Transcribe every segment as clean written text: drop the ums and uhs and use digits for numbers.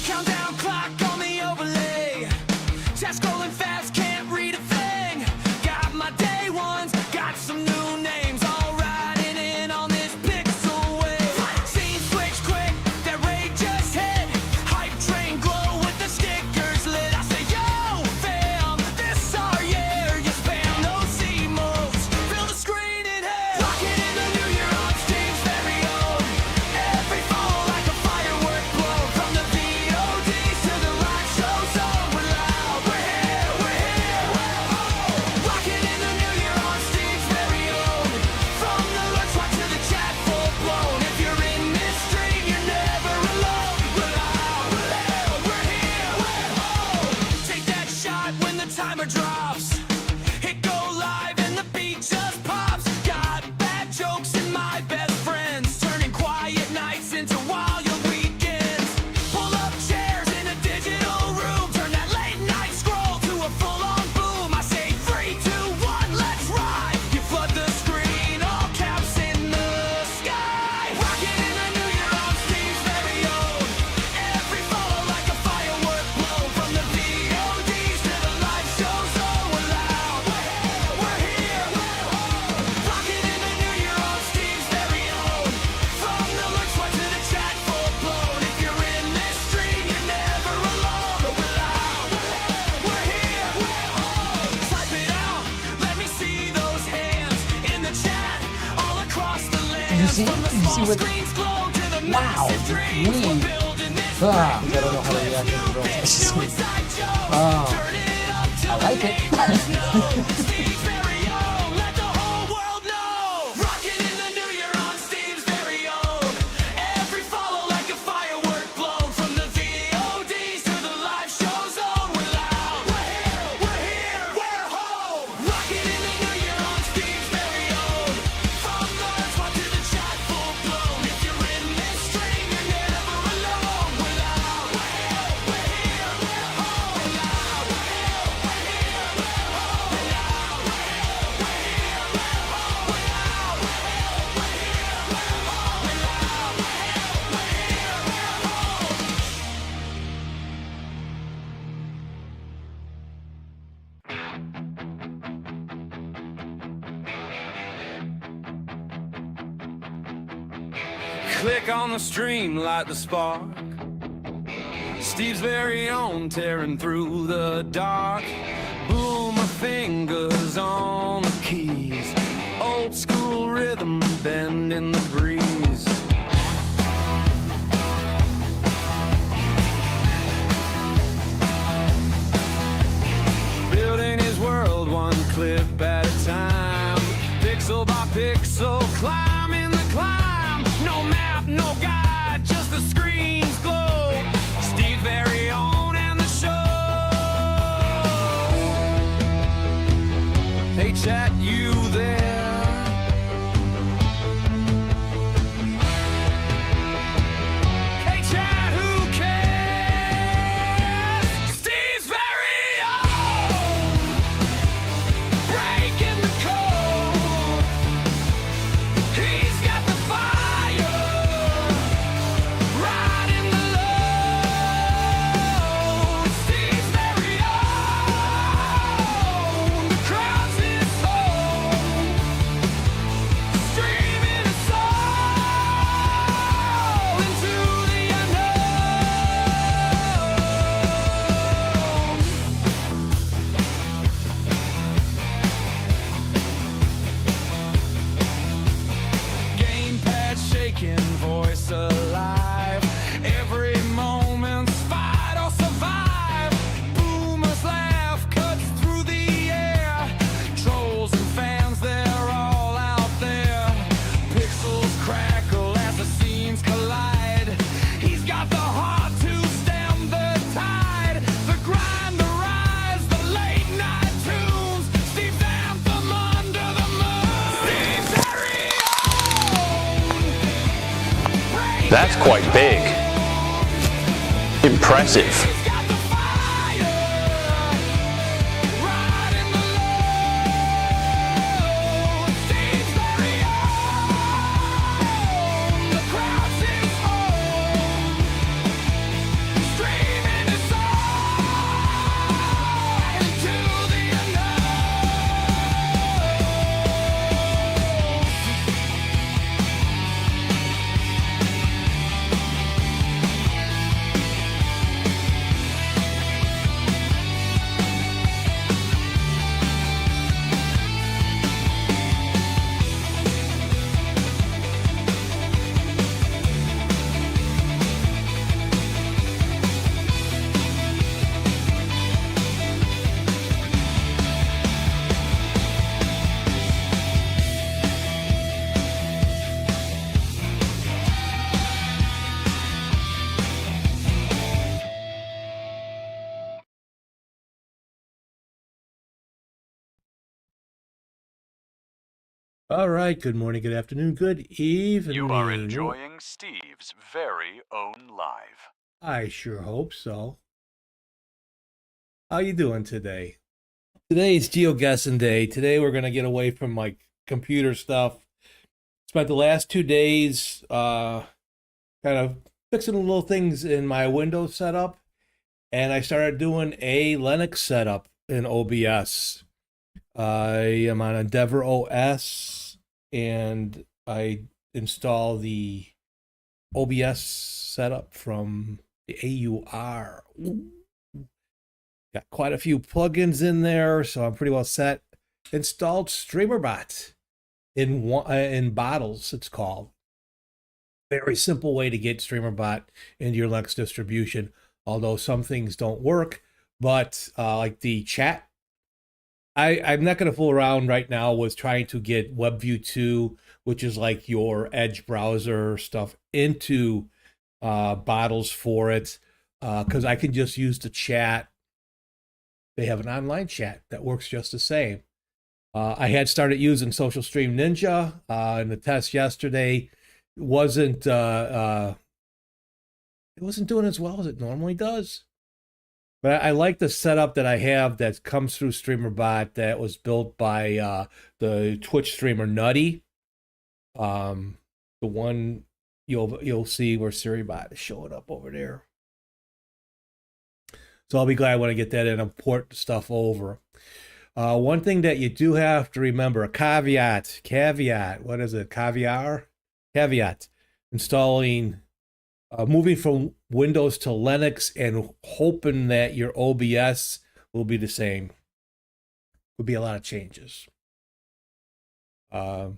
Countdown clock on the overlay. Just scrolling fast, can't read a thing. Got my day ones, got some new names. All riding in on this pixel wave. Scene switch quick, that raid just hit. Hype train glow with the stickers lit. I say, yo, fam, this our year. You spam those emotes, fill the screen in hell. Rocking in the new year on Steve's very own. Every fall like a firework blow. From the VODs to the live shows on. We're loud, we're here, we're here. Rocking in the new year on Steve's very own. From the lunch walk to the chat full blown. If you're in this stream, you're never alone. We're loud, we're loud, we're here, we're home. Take that shot when the timer drops. Hit go live and the beat just pops. Got bad jokes and my best friends, turning quiet nights into wild weekends. Pull up chairs in a digital room, turn that late night scroll to a full-on boom. I say 3, 2, 1, let's ride. You flood the screen, all caps in the sky. Rocking in the new year on Steve's very own. Every follow like a firework blow. From the VODs to the live shows, oh, we're loud, we're here, we're home. Rocking in the new year on Steve's very own. From the lunch walk to the chat full blown. If you're in this stream, you're never alone. We're loud, we're here, we're home. Type it out, let me see those hands in the chat all across the land. You see? From the You see small what- screens glow to the Wow, massive the dreams. We're green. building this Ah, brand I don't know how to new react to clip, the new girls. bits, new inside jokes. Oh. Turn it up till I like the it. neighbors know. Steve's very own, let the whole world know. Rocking in the new year on Steve's very own. Every follow like a firework blown. From the VODs to the live shows on. We're loud, we're here, we're home. Rocking in the new year on Steve's very own. From the lunch walk to the chat full blown. If you're in this stream, you're never alone. We're loud, we're here, we're home. We're loud, we're here, we're home. We're loud, we're here, we're home. We're loud, we're here, we're home. We're loud, we're here, we're home. Click on the stream, light the spark. Steve's very own, tearing through the dark. Boom, my fingers on the keys. Old school rhythm, bend in the breeze. Building his world one clip at a time. Pixel by pixel, climbing the climb. No map, no guide, just the screen's glow. Steve very own and the show. Hey chat, you there? Hey chat, who cares? Steve's very own. Breaking the code. He's got the fire. Riding the load. Steve's very own. The crowd's his home. Streaming his soul into the unknown. Gamepad shaking, voice alive. Every moment's fight or survive. Boomers laugh, cuts through the air. Trolls and fans, they're all out there. Pixels crackle as the scenes collide. He's got the heart to stem the tide. The grind, the rise, the late night tunes. Steve's anthem under the moon. Steve's very own. That's quite big. Impressive. He's got the fire. All right. Good morning, good afternoon, good You are evening. enjoying Steve's very own live. I sure hope so. How you doing today? Today's GeoGuessing day. Today we're gonna get away from like computer stuff. Spent the last 2 days kind of fixing little things in my Windows setup, and I started doing a Linux setup in OBS. I am on Endeavor OS, and I install the OBS setup from the AUR. Ooh. Got quite a few plugins in there, so I'm pretty well set. Installed StreamerBot in bottles. It's called. Very simple way to get StreamerBot into your Linux distribution. Although some things don't work, but like the chat, I'm not going to fool around right now with trying to get WebView 2, which is like your Edge browser stuff, into bottles for it, because I can just use the chat. They have an online chat that works just the same. I had started using Social Stream Ninja in the test yesterday. Wasn't it wasn't doing as well as it normally does. But I like the setup that I have that comes through StreamerBot that was built by the Twitch streamer Nutty. The one you'll see where SiriBot is showing up over there. So I'll be glad when I get that in and port stuff over. One thing that you do have to remember, a caveat, what is it, caveat, installing, moving from Windows to Linux and hoping that your OBS will be the same. Would be a lot of changes. I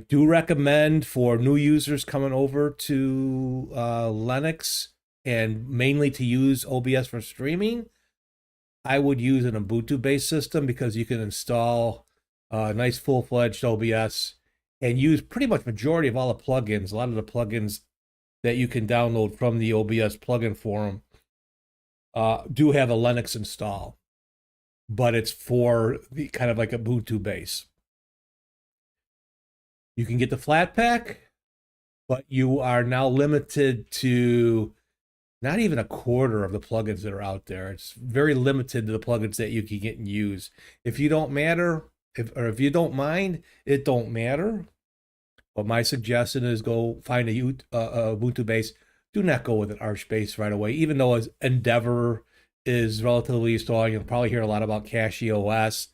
do recommend for new users coming over to Linux and mainly to use OBS for streaming, I would use an Ubuntu-based system because you can install a nice full-fledged OBS and use pretty much majority of all the plugins. A lot of the plugins that you can download from the OBS plugin forum do have a Linux install, but it's for the kind of like Ubuntu base. You can get the Flatpak, but you are now limited to not even a quarter of the plugins that are out there. It's very limited to the plugins that you can get and use. If you don't matter, if you don't mind, it don't matter. But my suggestion is go find a Ubuntu base. Do not go with an Arch base right away, even though as Endeavor is relatively strong. You'll probably hear a lot about Cashy OS.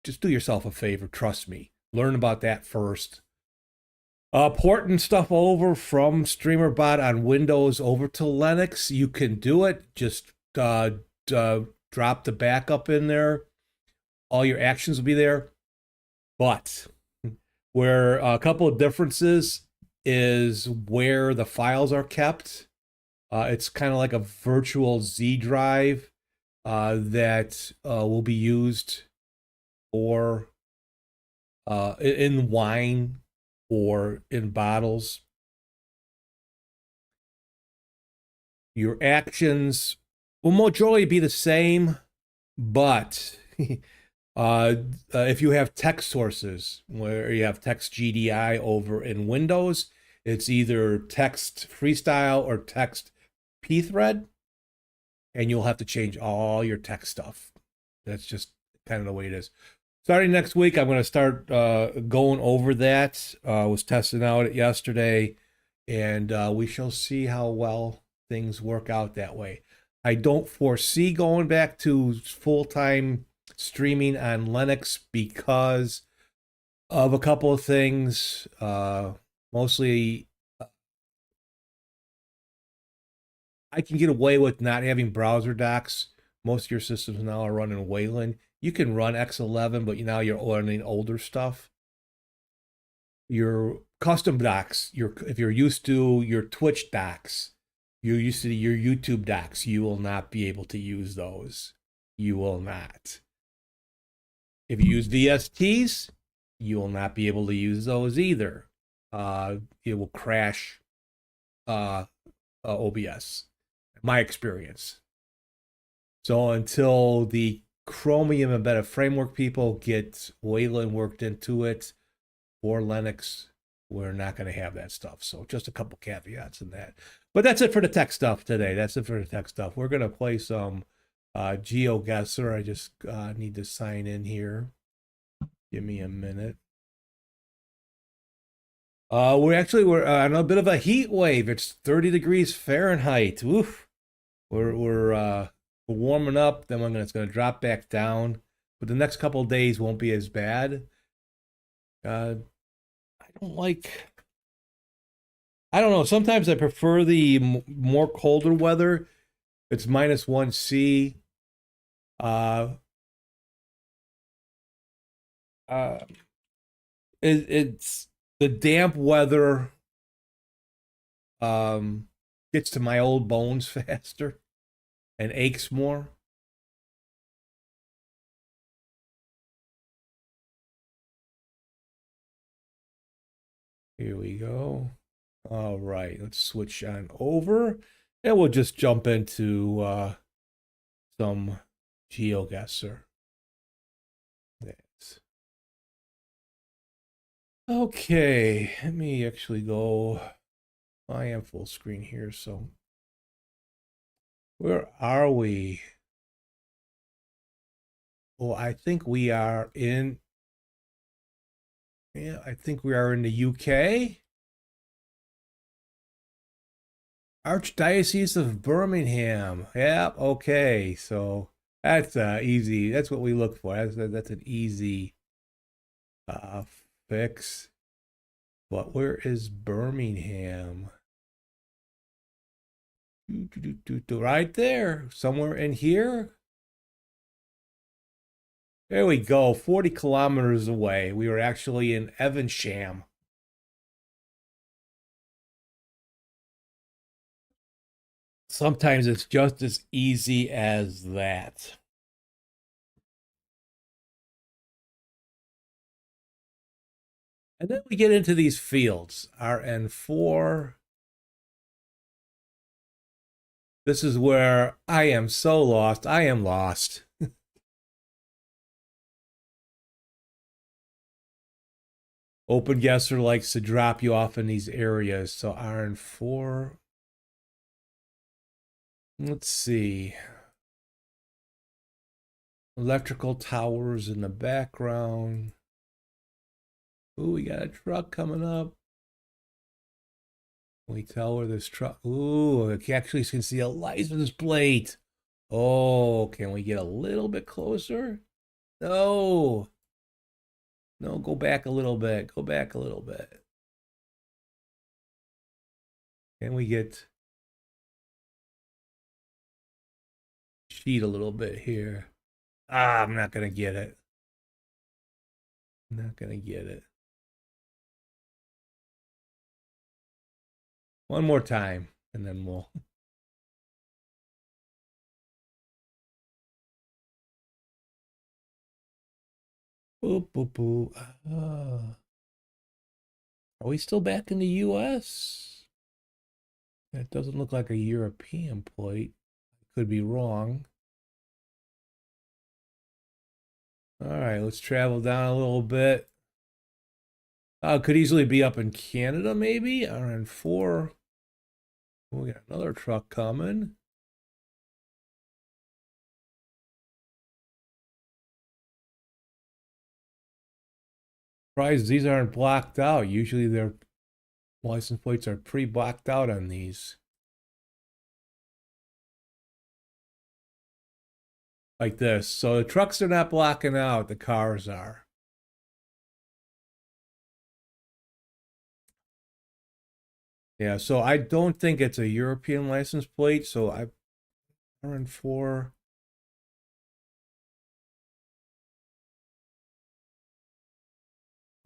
Just do yourself a favor. Trust me. Learn about that first. Porting stuff over from StreamerBot on Windows over to Linux, you can do it. Just drop the backup in there. All your actions will be there. But where a couple of differences is where the files are kept. It's kind of like a virtual Z drive that will be used for in wine or in bottles. Your actions will majority be the same, but if you have text sources where you have text GDI over in Windows, it's either text freestyle or text pthread, and you'll have to change all your text stuff. That's just kind of the way it is. Starting next week, I'm going to start going over that. Was testing out it yesterday, and we shall see how well things work out that way. I don't foresee going back to full-time streaming on Linux because of a couple of things. Mostly, I can get away with not having browser docs. Most of your systems now are running Wayland. You can run X11, but now you're running older stuff. Your custom docs, if you're used to your Twitch docs, you're used to your YouTube docs, you will not be able to use those. You will not. If you use VSTs, you will not be able to use those either. It will crash OBS. My experience. So until the Chromium embedded framework people get Wayland worked into it. For Linux, we're not going to have that stuff. So just a couple caveats in that. But that's it for the tech stuff today. That's it for the tech stuff. We're going to play some GeoGuessr. I just need to sign in here. Give me a minute. We're on a bit of a heat wave. It's 30 degrees Fahrenheit. Oof. We're warming up. Then it's going to drop back down. But the next couple of days won't be as bad. I don't know. Sometimes I prefer the more colder weather. It's -1°C. It's the damp weather gets to my old bones faster and aches more. Here we go. All right, let's switch on over, and we'll just jump into some GeoGuessr. That's okay. Let me actually go. I am full screen here, so where are we? Well, I think we are in. Yeah, I think we are in the UK. Archdiocese of Birmingham. Yeah, okay. So that's easy. That's what we look for. That's an easy fix. But where is Birmingham? Right there. Somewhere in here. There we go. 40 kilometers away. We were actually in Evesham. Sometimes it's just as easy as that. And then we get into these fields. RN4. This is where I am so lost. I am lost. OpenGuessr likes to drop you off in these areas. So RN4. Let's see. Electrical towers in the background. Ooh, we got a truck coming up. Can we tell where this truck? Ooh, I actually can see a license plate. Oh, can we get a little bit closer? No. No, go back a little bit. Go back a little bit. Can we get sheet a little bit here? Ah, I'm not gonna get it. I'm not gonna get it. One more time, and then we'll. Boop, boop, boop. Are we still back in the US? It doesn't look like a European plate. Could be wrong. All right, let's travel down a little bit. Could easily be up in Canada, maybe. RN4. We got another truck coming. Surprised these aren't blocked out. Usually their license plates are pre-blocked out on these. Like this. So the trucks are not blocking out, the cars are. Yeah, so I don't think it's a European license plate, so I RN4.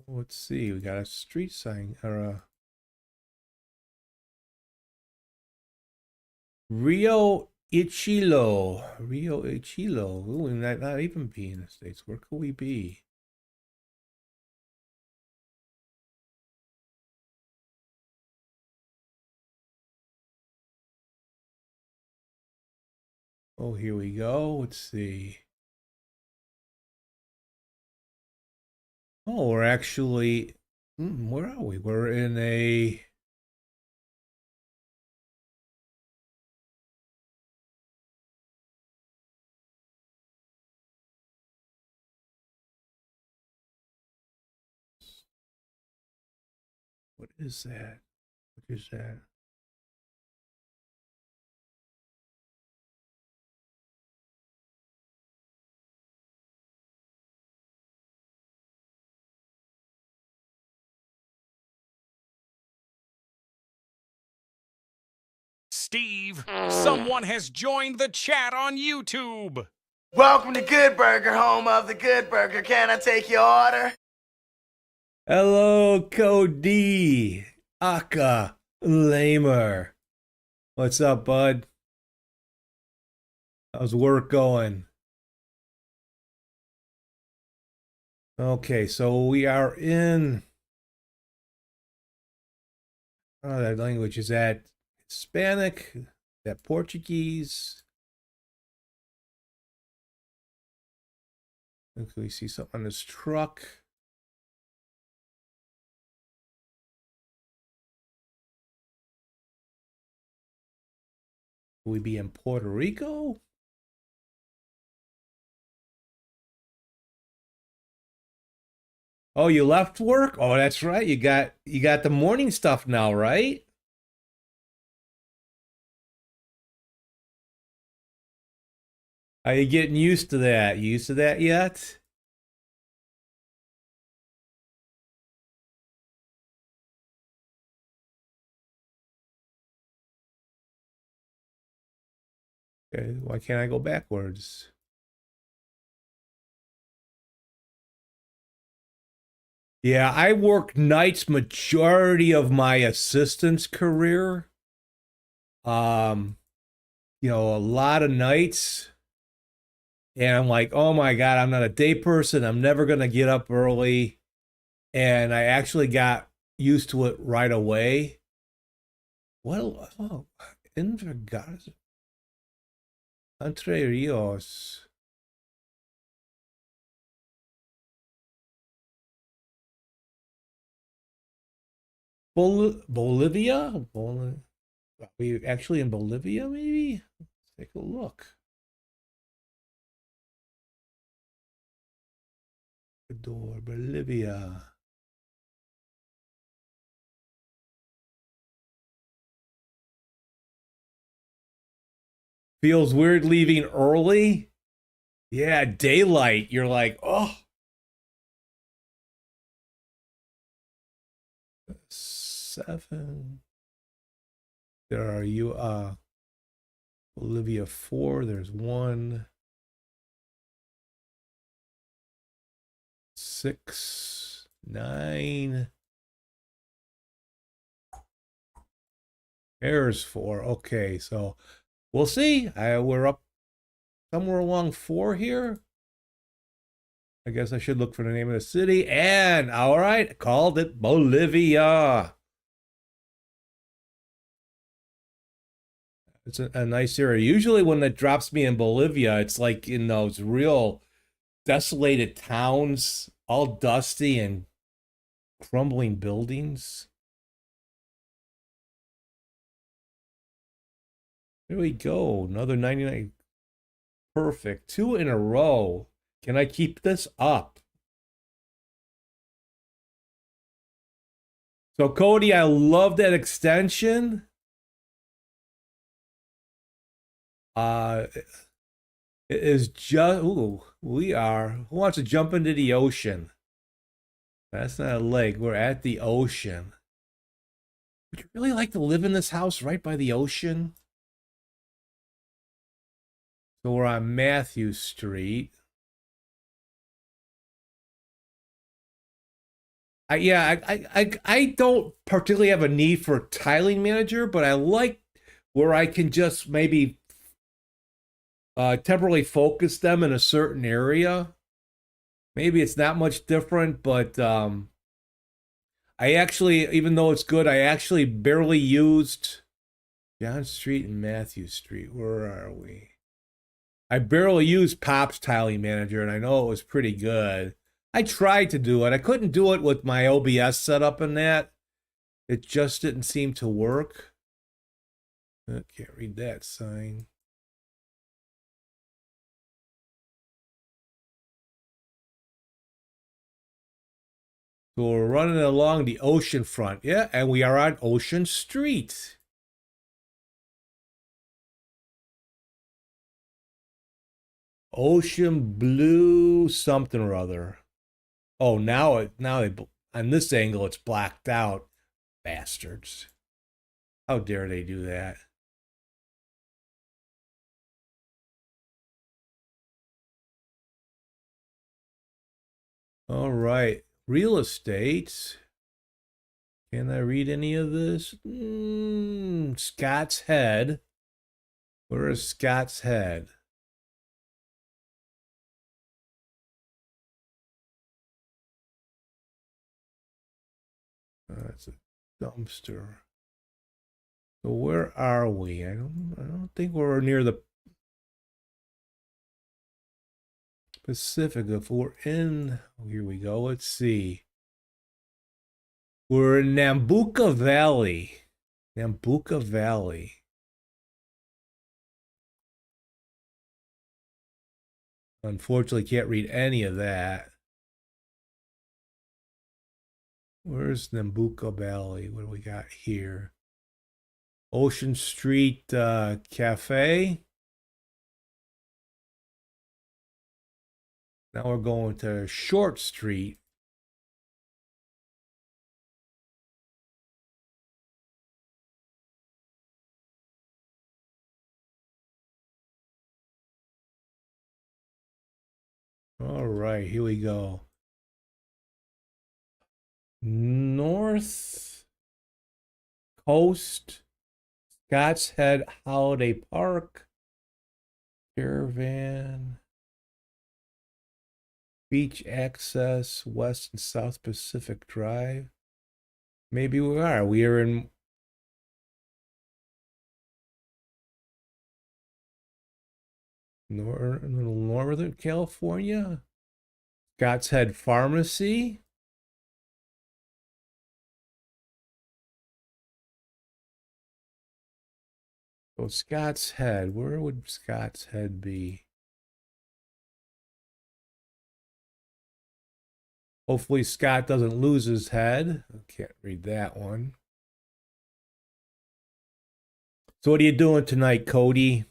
Let's see, we got a street sign or a Rio Ichilo. Rio Ichilo. Ooh, we might not even be in the States. Where could we be? Oh, here we go. Let's see. Oh, we're actually, where are we? We're in a, what is that? What is that? Steve, someone has joined the chat on YouTube. Welcome to Good Burger, home of the Good Burger. Can I take your order? Hello, Cody, Aka, Lamer. What's up, bud? How's work going? Okay, so we are in. Oh, that language is that Hispanic, that Portuguese. Can we see something on this truck? Will we be in Puerto Rico? Oh, you left work? Oh, that's right. You got the morning stuff now, right? Are you getting used to that? You used to that yet? Okay, why can't I go backwards? Yeah, I worked nights majority of my assistant's career. Um, a lot of nights. And I'm like, oh my God, I'm not a day person. I'm never gonna get up early. And I actually got used to it right away. What? Oh, Entre Rios. Bolivia? Are we actually in Bolivia, maybe? Let's take a look. Ecuador, Bolivia. Feels weird leaving early. Yeah, daylight. You're like, oh. 7. There are you Bolivia 4. There's 1. 6, 9. There's 4. Okay, so we'll see. We're up somewhere along 4 here. I guess I should look for the name of the city. And all right, called it Bolivia. It's a nice area. Usually when it drops me in Bolivia, it's like in those real desolated towns, all dusty and crumbling buildings. There we go. Another 99. Perfect. 2 in a row. Can I keep this up? So, Cody, I love that extension. It is just, ooh, we are, who wants to jump into the ocean? That's not a lake. We're at the ocean. Would you really like to live in this house right by the ocean? So we're on Matthew Street. I don't particularly have a need for a tiling manager, but I like where I can just maybe temporarily focus them in a certain area. Maybe it's not much different, but I actually, even though it's good, I actually barely used John Street and Matthew Street. Where are we? I barely used Pop's tiling manager, and I know it was pretty good. I tried to do it. I couldn't do it with my OBS setup and that. It just didn't seem to work. I can't read that sign. So we're running along the ocean front. Yeah, and we are on Ocean Street. Ocean blue something or other. Oh, now they on this angle it's blacked out. Bastards. How dare they do that? All right. Real estate. Can I read any of this? Scott's Head. Where is Scott's Head? That's a dumpster. So where are we? I don't think we're near the Pacific. If we're in, here we go. Let's see. We're in Nambucca Valley. Nambucca Valley. Unfortunately, can't read any of that. Where's Nambucca Valley? What do we got here? Ocean Street Cafe. Now we're going to Short Street. All right, here we go. North Coast, Scott's Head Holiday Park, Caravan, Beach Access, West and South Pacific Drive. Maybe we are. We are in Northern California. Scott's Head Pharmacy. So Scott's Head, where would Scott's Head be? Hopefully Scott doesn't lose his head. I can't read that one. So what are you doing tonight, Cody?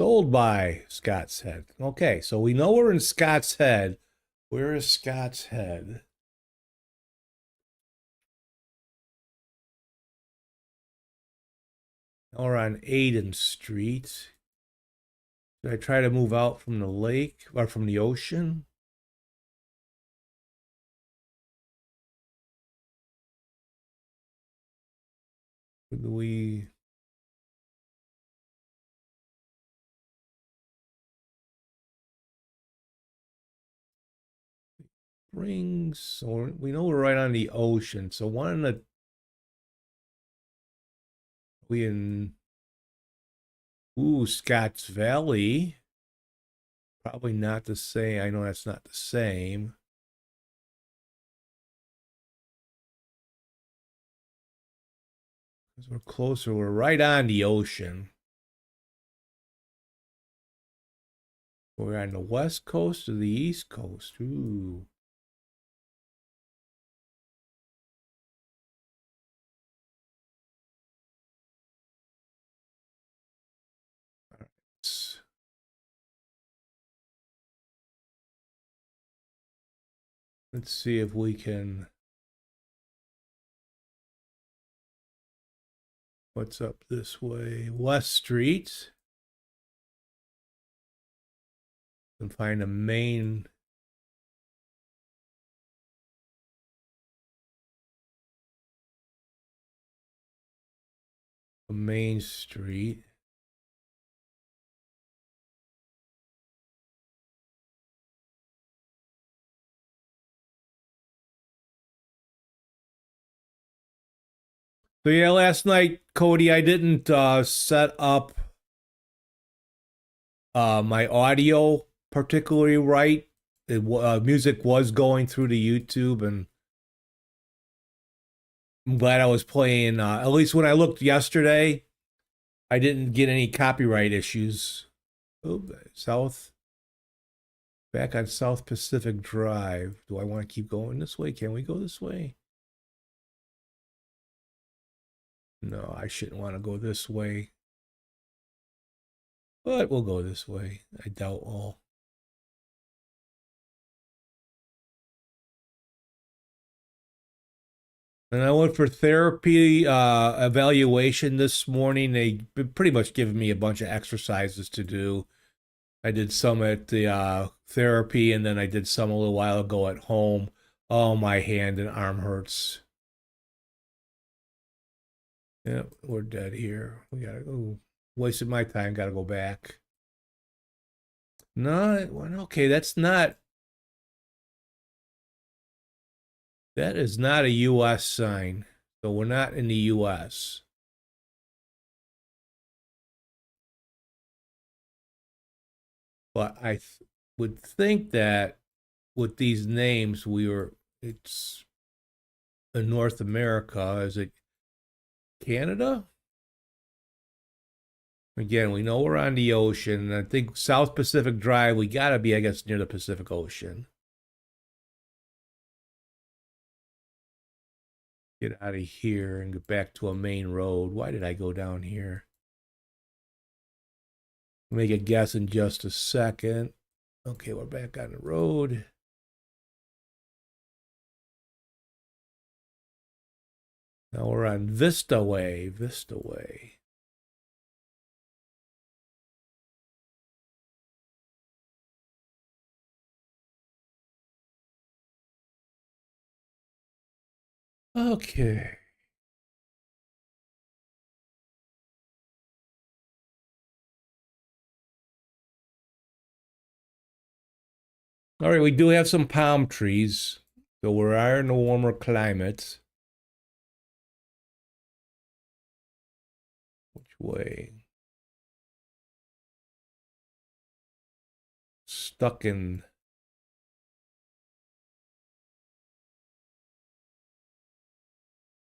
Sold by Scott's Head. Okay, so we know we're in Scott's Head. Where is Scott's Head? Or on Aiden Street. Should I try to move out from the lake or from the ocean? Do we? Springs, or we know we're right on the ocean. So one of the we in Scotts Valley. Probably not the same. I know that's not the same. Because we're closer, we're right on the ocean. We're on the west coast or the east coast. Ooh. Let's see if we can. What's up this way? West Street. And find a main. A main street. So yeah, last night, Cody, I didn't set up my audio particularly right. Music was going through to YouTube, and I'm glad I was playing. At least when I looked yesterday, I didn't get any copyright issues. Oh, back on South Pacific Drive. Do I want to keep going this way? Can we go this way? No, I shouldn't want to go this way. But we'll go this way. I doubt all. And I went for therapy evaluation this morning. They pretty much given me a bunch of exercises to do. I did some at the therapy, and then I did some a little while ago at home. Oh, my hand and arm hurts. Yep, we're dead here. We gotta go. Wasted my time. Gotta go back. No, okay, that's not. That is not a U.S. sign. So we're not in the U.S. But I would think that with these names, it's in North America. Is it Canada? Again, we know we're on the ocean. I think South Pacific Drive, we gotta be, I guess, near the Pacific Ocean. Get out of here and get back to a main road. Why did I go down here? Make a guess in just a second. Okay, we're back on the road. Now we're on Vista Way. Vista Way. Okay. All right, we do have some palm trees, so we are in a warmer climate. Which way? Stuck in.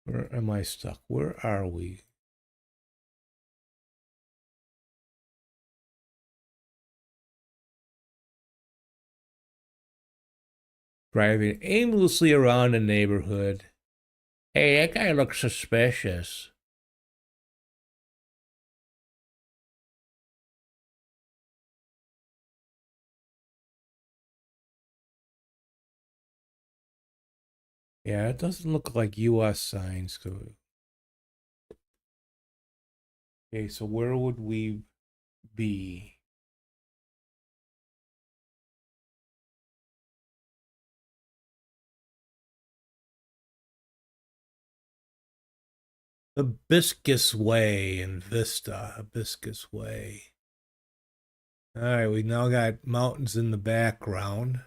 Where am I stuck? Where are we? Driving aimlessly around the neighborhood. Hey, that guy looks suspicious. Yeah, it doesn't look like U.S. signs. Okay, so where would we be? Hibiscus Way in Vista. Hibiscus Way. All right, we now got mountains in the background.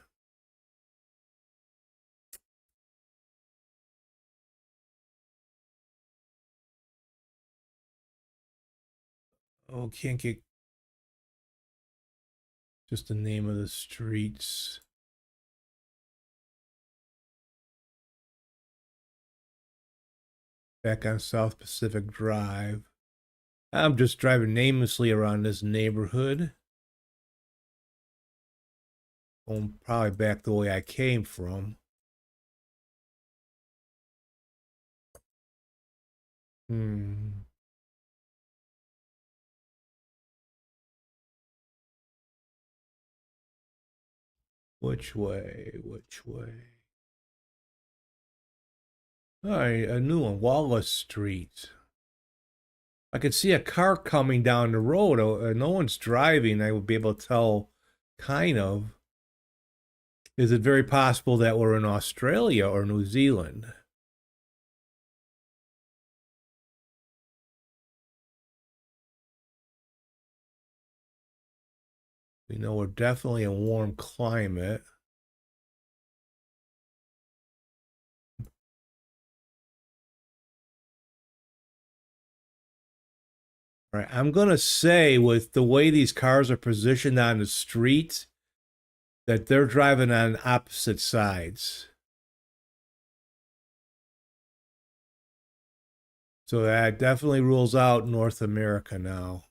Oh, can't get just the name of the streets. Back on South Pacific Drive. I'm just driving aimlessly around this neighborhood. Going probably back the way I came from. Which way? Which way? All right, a new one, Wallace Street. I could see a car coming down the road. No one's driving. I would be able to tell, kind of. Is it very possible that we're in Australia or New Zealand? We know we're definitely a warm climate. All right, I'm gonna say with the way these cars are positioned on the street that they're driving on opposite sides. So that definitely rules out North America now.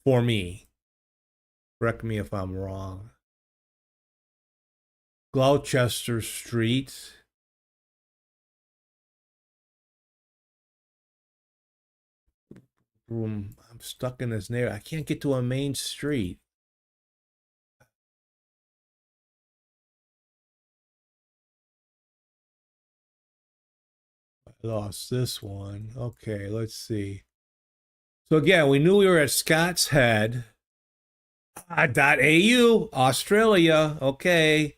For me. Correct me if I'm wrong. Gloucester Street. I'm stuck in this neighborhood. I can't get to a main street. I lost this one. Okay, let's see. So again, we knew we were at Scott's Head. .au, Australia. Okay.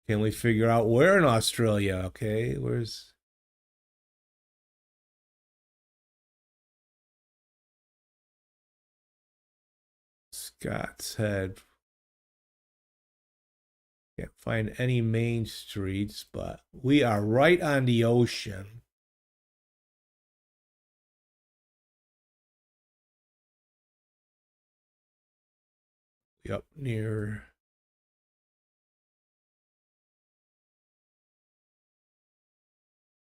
Can we figure out where in Australia? Okay, where's... Scott's Head. Can't find any main streets, but we are right on the ocean. Up near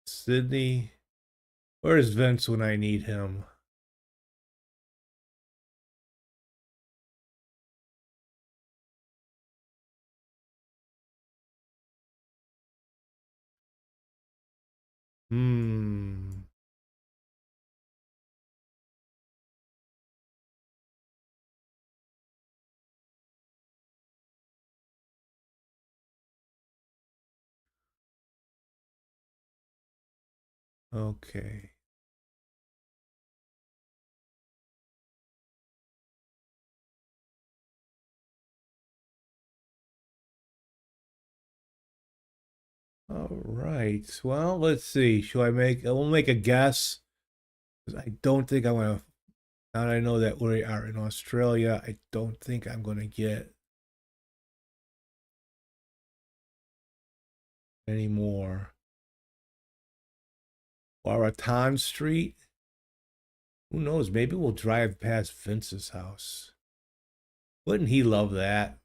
Sydney. Where's Vince when I need him? Hmm. Okay. All right. Well, let's see. Shall I make? I will make a guess. 'Cause I don't think I'm gonna. Now that I know that we are in Australia, I don't think I'm gonna get any more. Waratan Street. Who knows? Maybe we'll drive past Vince's house. Wouldn't he love that?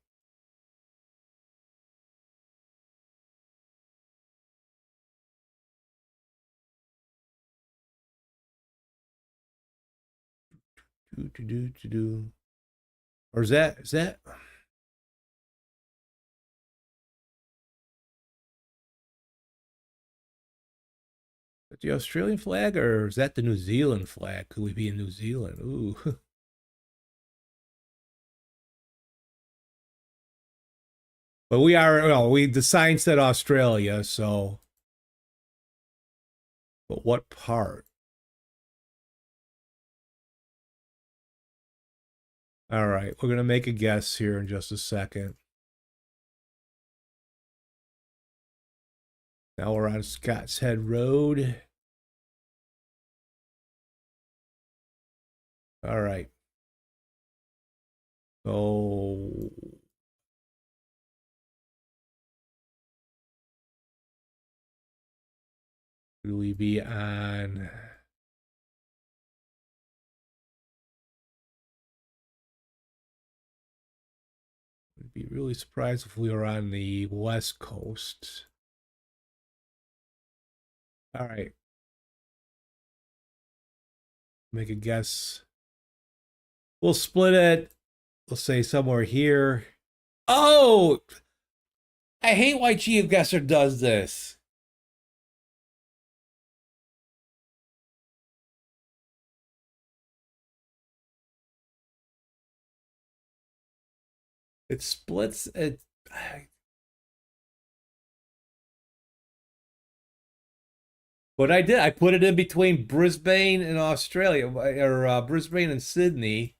Do. Or is that the Australian flag or is that the New Zealand flag? Could we be in New Zealand? Ooh. But we are, well, the sign said Australia, so. But what part? All right, we're gonna make a guess here in just a second. Now we're on Scott's Head Road. All right. So will we be on? I'd be really surprised if we were on the West Coast. All right. Make a guess. We'll split it. We'll say somewhere here. Oh! I hate why GeoGuessr does this. It splits it. What I did, I put it in between Brisbane and Australia, or Brisbane and Sydney.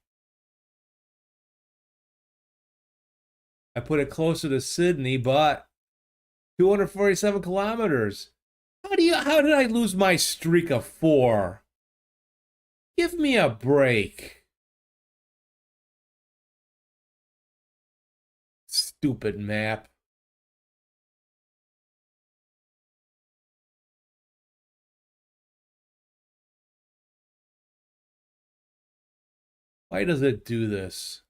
I put it closer to Sydney, but 247 kilometers. How did I lose my streak of 4? Give me a break. Stupid map. Why does it do this?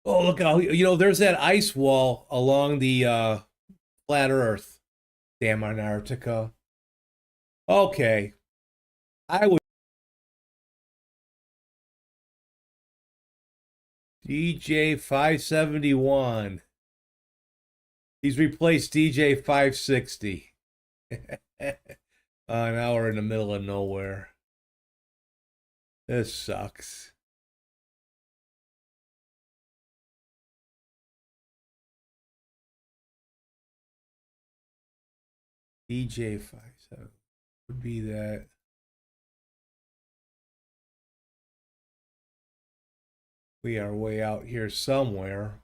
Oh, look how, there's that ice wall along the flat Earth. Damn Antarctica. Okay. I would. DJ 571. He's replaced DJ 560. Now we're in the middle of nowhere. This sucks. DJ 57 would be that. We are way out here somewhere.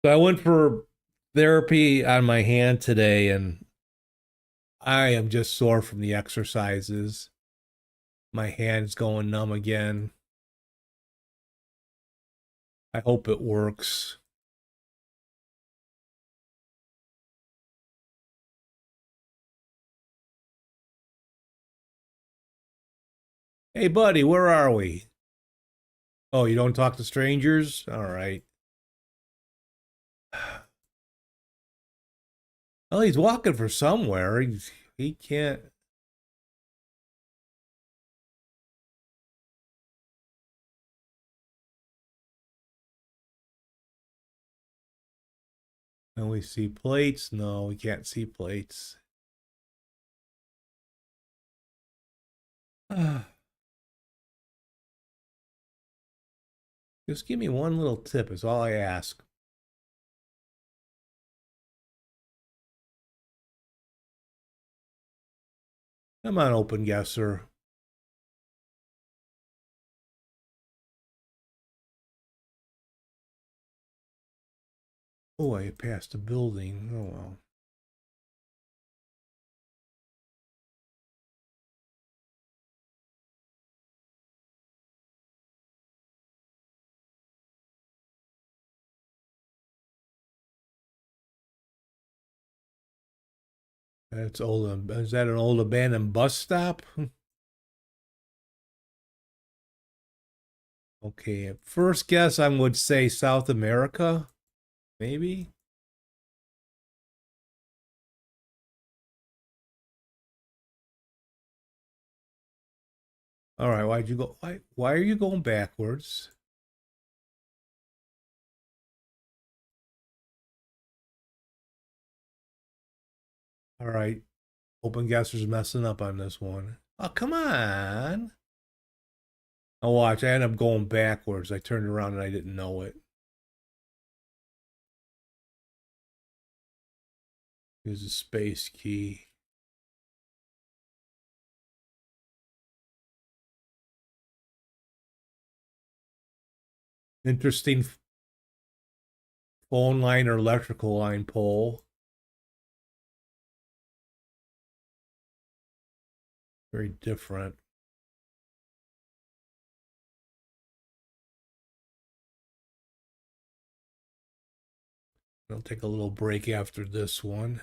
So I went for therapy on my hand today, and I am just sore from the exercises. My hand's going numb again. I hope it works. Hey, buddy, where are we? Oh, you don't talk to strangers? All right. Well, he's walking for somewhere. He can't. Can we see plates? No, we can't see plates. Just give me one little tip is all I ask. Come on, open guesser. Oh, I passed a building. Oh, well. That's old. Is that an old abandoned bus stop? Okay, at first guess I would say South America, maybe. All right, why'd you go? Why are you going backwards? All right, open guesser's messing up on this one. Oh, come on. Oh, watch, I ended up going backwards. I turned around and I didn't know it. Here's a space key. Interesting phone line or electrical line pole. Very different. I'll take a little break after this one.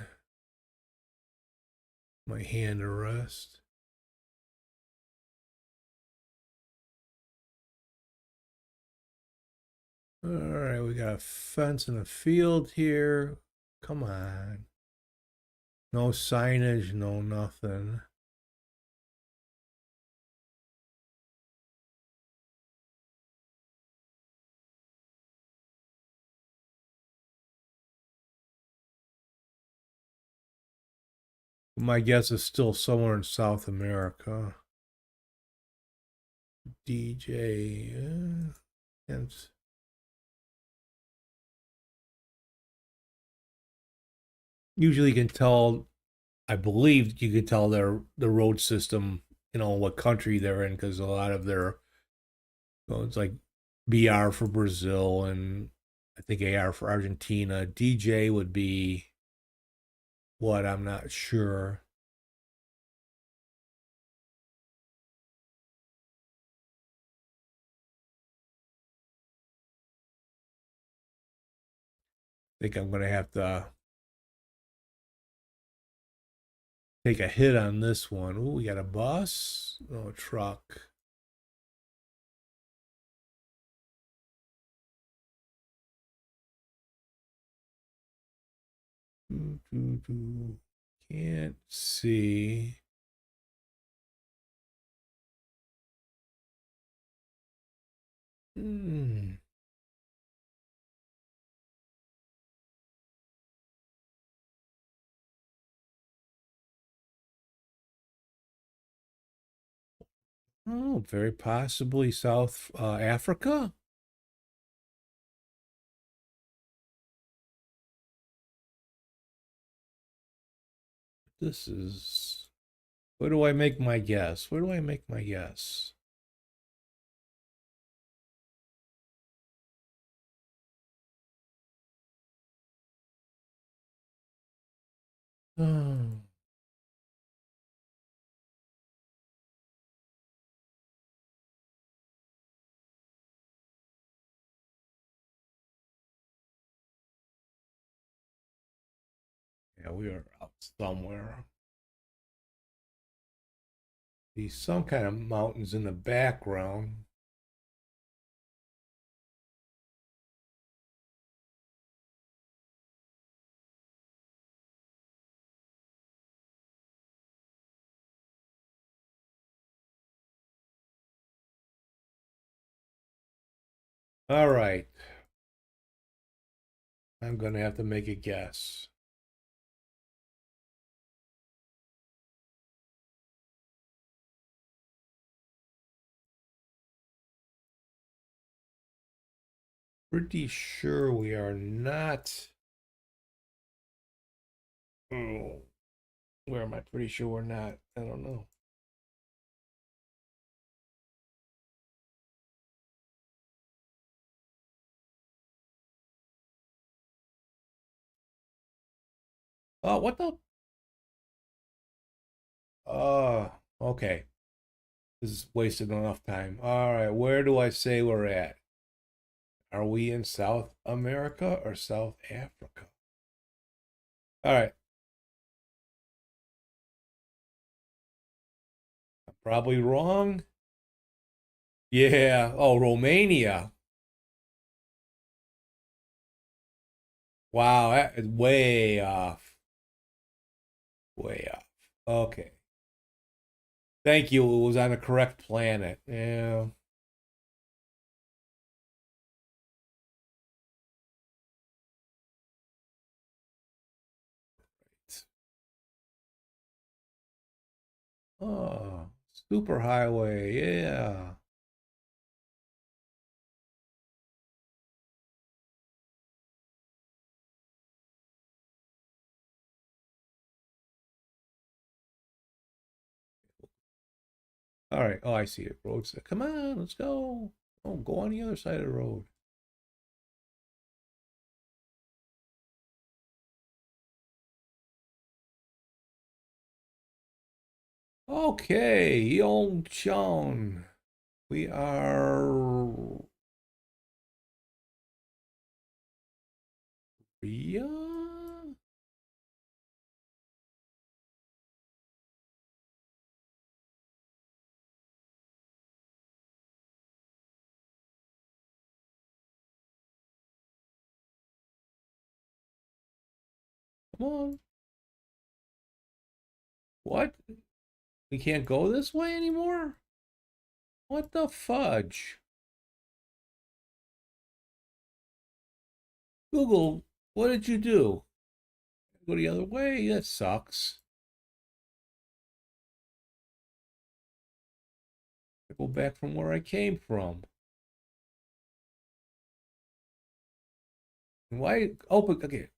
My hand to rest. All right, we got a fence and a field here. Come on. No signage, no nothing. My guess is still somewhere in South America. DJ. Usually you can tell, I believe you can tell the road system, what country they're in, because a lot of their, it's like BR for Brazil and I think AR for Argentina. DJ would be what? I'm not sure. think I'm gonna have to take a hit on this one. Ooh, we got a bus. Oh, a truck. Can't see. Hmm. Oh, very possibly South Africa. This is. Where do I make my guess? Where do I make my guess? Oh. Yeah, we are out somewhere. See some kind of mountains in the background. All right. I'm going to have to make a guess. Pretty sure we are not. Oh, where am I? Pretty sure we're not. I don't know. Oh, what the? Okay. This is wasted enough time. All right, where do I say we're at? Are we in South America or South Africa? All right. I'm probably wrong. Yeah. Oh, Romania. Wow, that is way off. Way off. Okay. Thank you. It was on the correct planet. Yeah. Oh, superhighway. Yeah. All right. Oh, I see it. Roads. Come on, let's go. Oh, go on the other side of the road. Okay, Yongchon. We are Ria. Come on. What? We can't go this way anymore? What the fudge? Google, what did you do? Go the other way? That sucks. I go back from where I came from. Why? Oh, okay.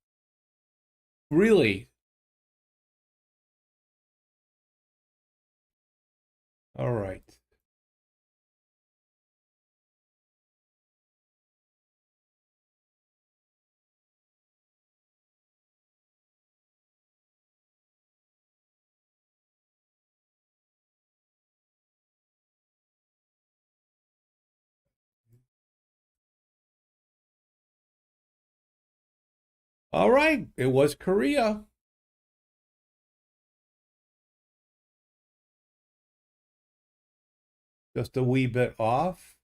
Really? All right. All right, it was Korea. Just a wee bit off.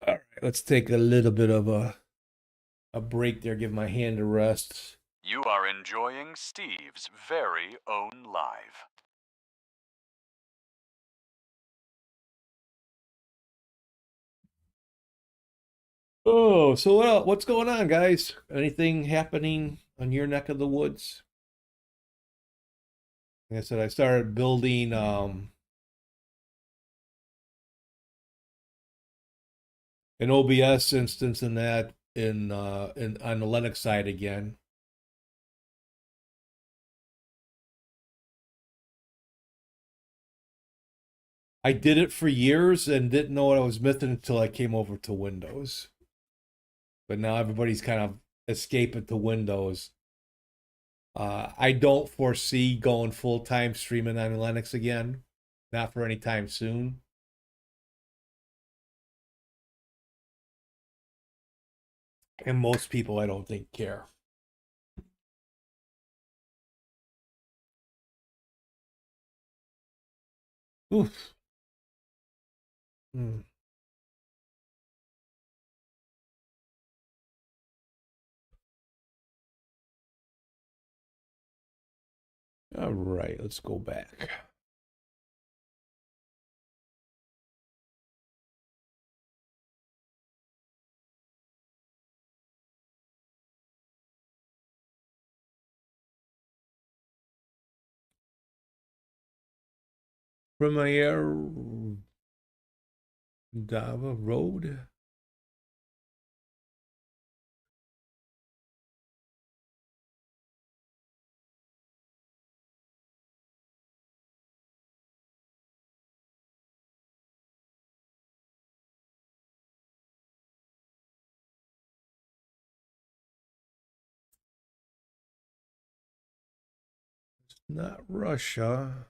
All right, let's take a little bit of a break there, give my hand a rest. You are enjoying Steve's very own live. Oh, so what's going on, guys? Anything happening on your neck of the woods? Like I said, I started building an OBS instance in that in on the Linux side again. I did it for years and didn't know what I was missing until I came over to Windows. But now everybody's kind of escaping to Windows. I don't foresee going full-time streaming on Linux again. Not for any time soon. And most people, I don't think, care. Oof. Hmm. All right, let's go back. Premiere Dava Road. Not Russia.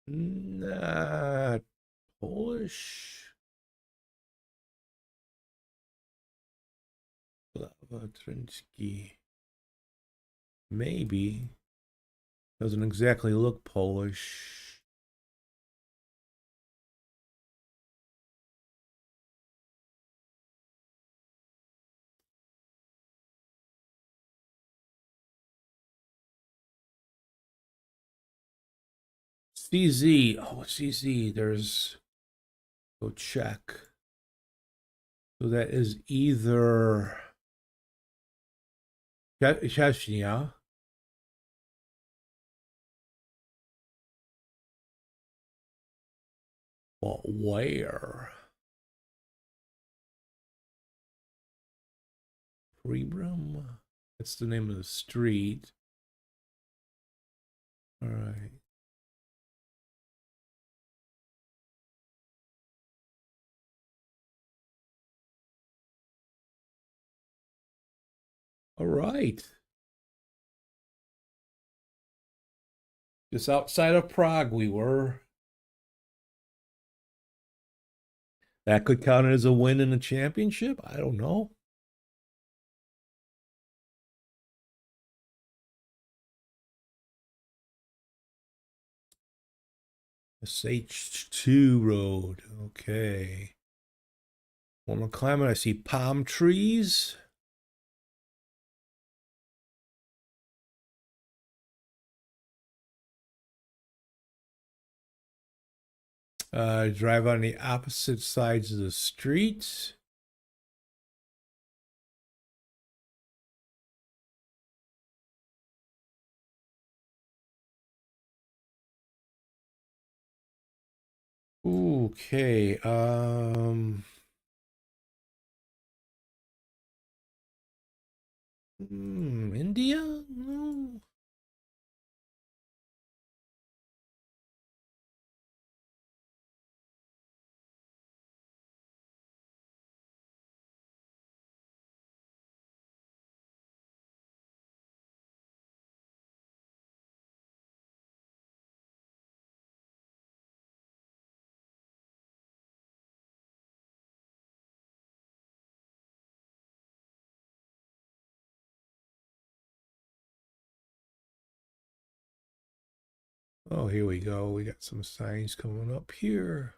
Not Polish. Blavatrinsky. Maybe. Doesn't exactly look Polish. CZ. Oh, CZ. There's. Go check. So that is either Chechnya. But where? Prebrum? That's the name of the street. All right. All right. Just outside of Prague, we were. That could count as a win in the championship? I don't know. SH2 road. Okay. One more climate. I see palm trees. Drive on the opposite sides of the street. Okay. India? No. Oh, here we go. We got some signs coming up here.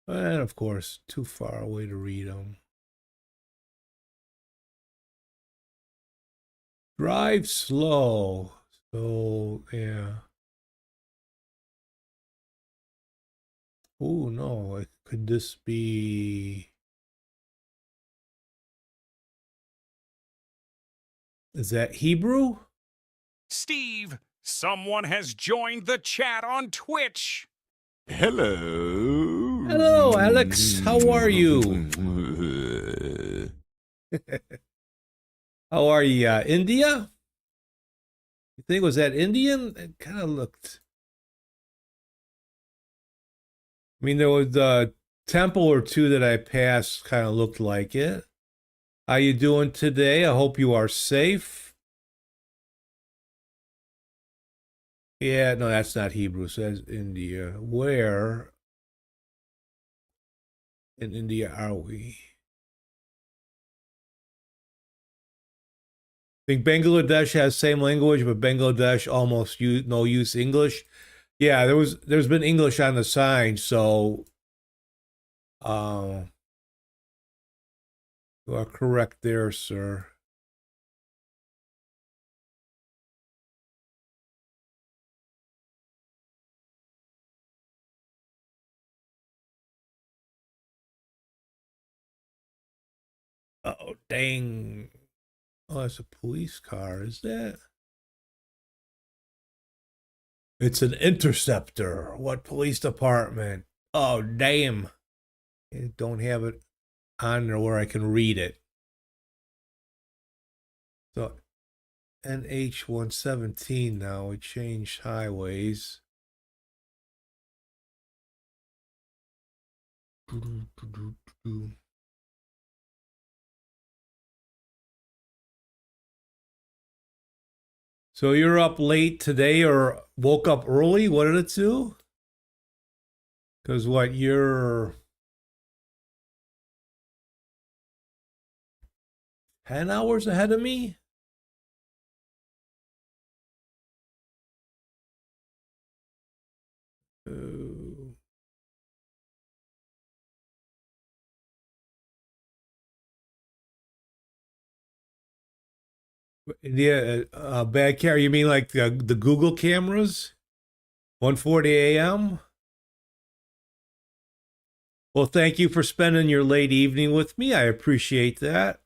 And of course, too far away to read them. Drive slow. So, yeah. Oh, no. Could this be... Is that Hebrew? Steve, someone has joined the chat on Twitch. Hello. Hello, Alex. How are you? How are you? India? You think was that Indian? It kind of looked. I mean, there was a temple or two that I passed kind of looked like it. How you doing today? I hope you are safe. Yeah, no, that's not Hebrew. It says India. Where in India are we? I think Bangladesh has same language, but Bangladesh almost no use English. Yeah, there's been English on the sign, so you are correct there, sir. Oh, dang. Oh, that's a police car, is that? It's an interceptor. What police department? Oh, damn. I don't have it on there where I can read it. So, NH 117 now. We changed highways. So you're up late today or woke up early? What did it do? Because what, you're 10 hours ahead of me? Uh, yeah, bad camera. You mean like the Google cameras? 1:40 a.m.? Well, thank you for spending your late evening with me. I appreciate that.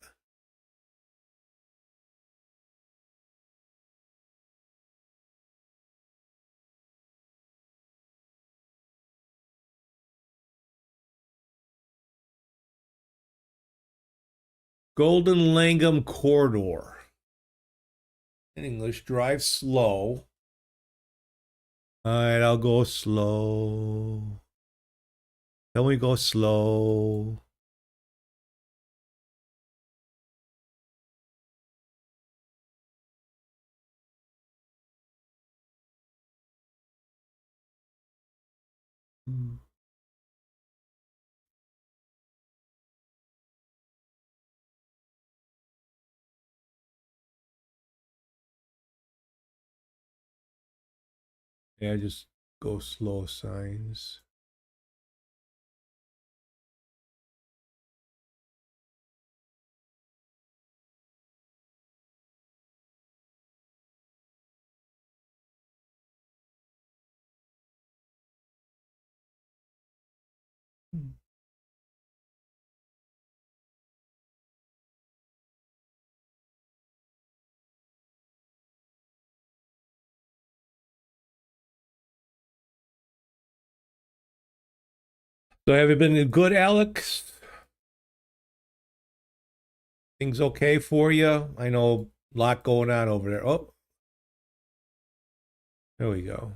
Golden Langham Corridor. In English, drive slow. All right, I'll go slow. Then we go slow. Yeah, just go slow signs. So have you been good, Alex? Things okay for you? I know a lot going on over there. Oh, there we go.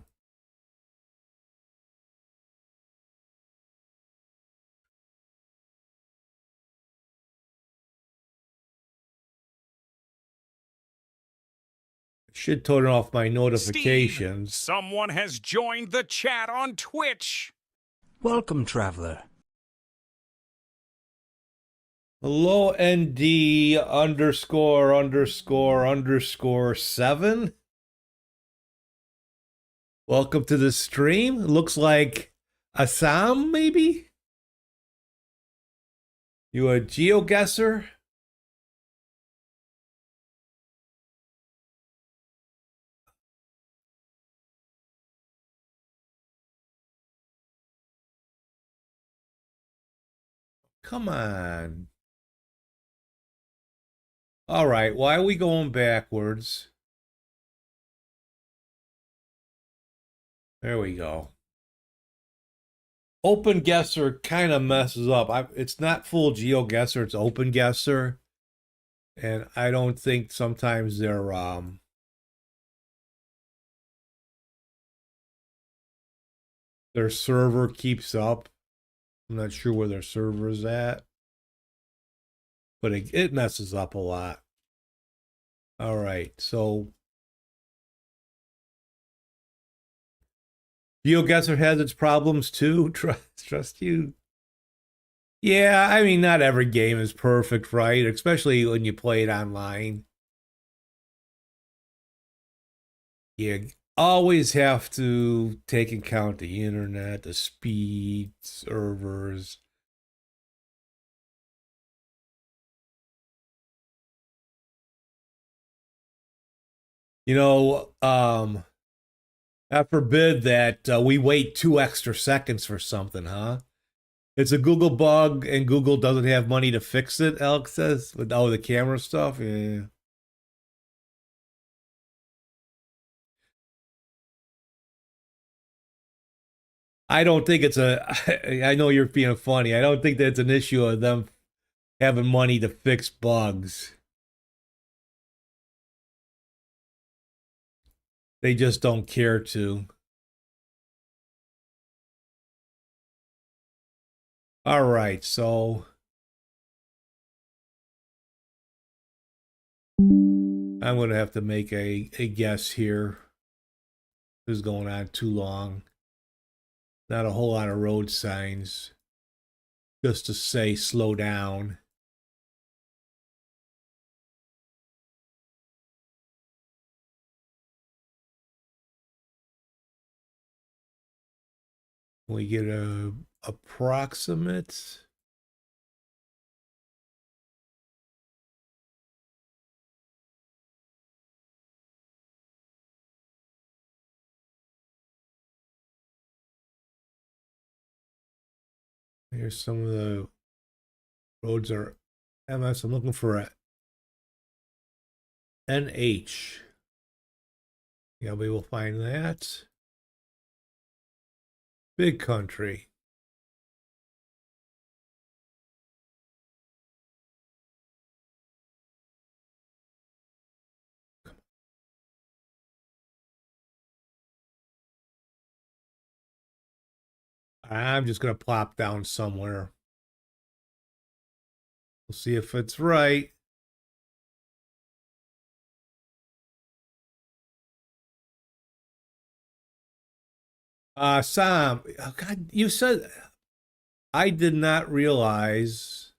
Should turn off my notifications. Steve, someone has joined the chat on Twitch. Welcome, traveler. Hello, ND underscore underscore underscore 7. Welcome to the stream. Looks like Assam, maybe? You a GeoGuessr? Come on. All right, why are we going backwards? There we go. Open Guesser kind of messes up. It's not full GeoGuessr, it's Open Guesser. And I don't think sometimes their server keeps up. I'm not sure where their server is at. But it messes up a lot. All right, so GeoGuessr has its problems too. Trust you. Yeah, I mean, not every game is perfect, right? Especially when you play it online. You always have to take into account the internet, the speed, servers. You know, I forbid that we wait 2 extra seconds for something, huh? It's a Google bug, and Google doesn't have money to fix it, Alex says, with all the camera stuff. Yeah. I don't think it's I know you're being funny. I don't think that's an issue of them having money to fix bugs. They just don't care to. All right, so I'm going to have to make a guess here. This is going on too long. Not a whole lot of road signs. Just to say slow down. We get a approximate. Here's some of the roads are MS. I'm looking for a NH. Yeah, we will find that. Big country. I'm just going to plop down somewhere. We'll see if it's right. Sam, oh God, you said I did not realize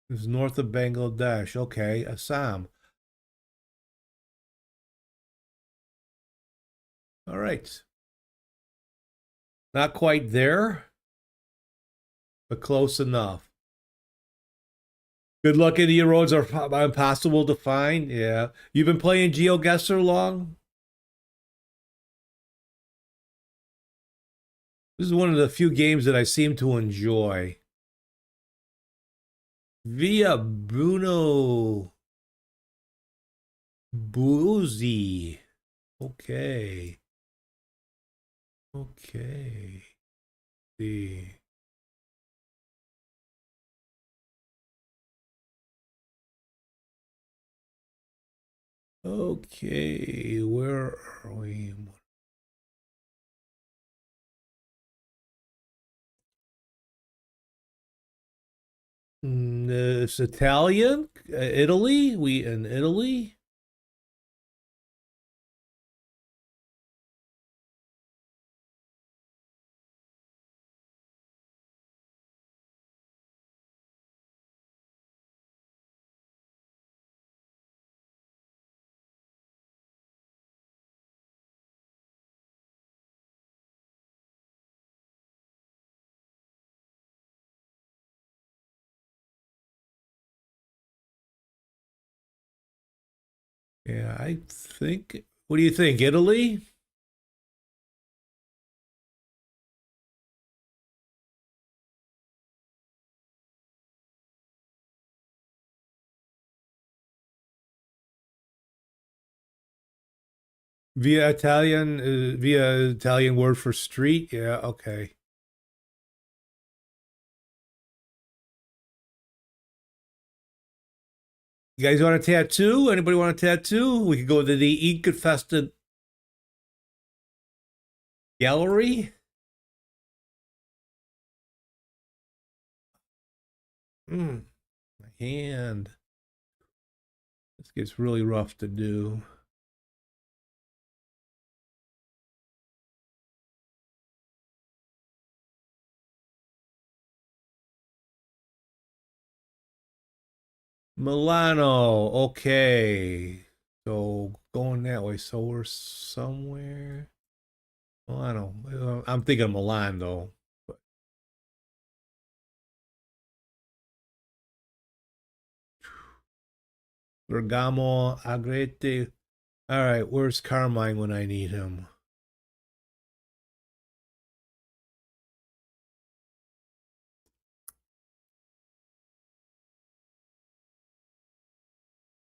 it was north of Bangladesh. Okay, Assam. All right. Not quite there, but close enough. Good luck. India roads are impossible to find. Yeah. You've been playing GeoGuessr long? This is one of the few games that I seem to enjoy. Via Bruno Buzzi. Okay. Okay. See. Okay, where are we? It's Italian, Italy. We in Italy. Yeah, I think. What do you think, Italy? Via Italian word for street. Yeah, okay. You guys want a tattoo? Anybody want a tattoo? We could go to the Ink Infested Gallery. My hand. This gets really rough to do. Milano. Okay. So going that way. So we're somewhere. Milano. I'm thinking Milan though. But Bergamo, Agrete. All right, where's Carmine when I need him?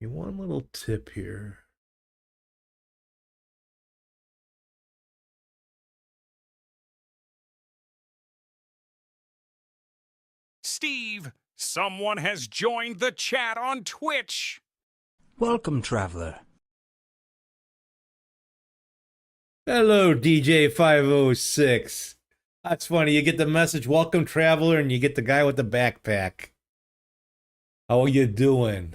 One little tip here. Steve, someone has joined the chat on Twitch. Welcome, traveler. Hello, DJ506. That's funny. You get the message, welcome traveler, and you get the guy with the backpack. How are you doing?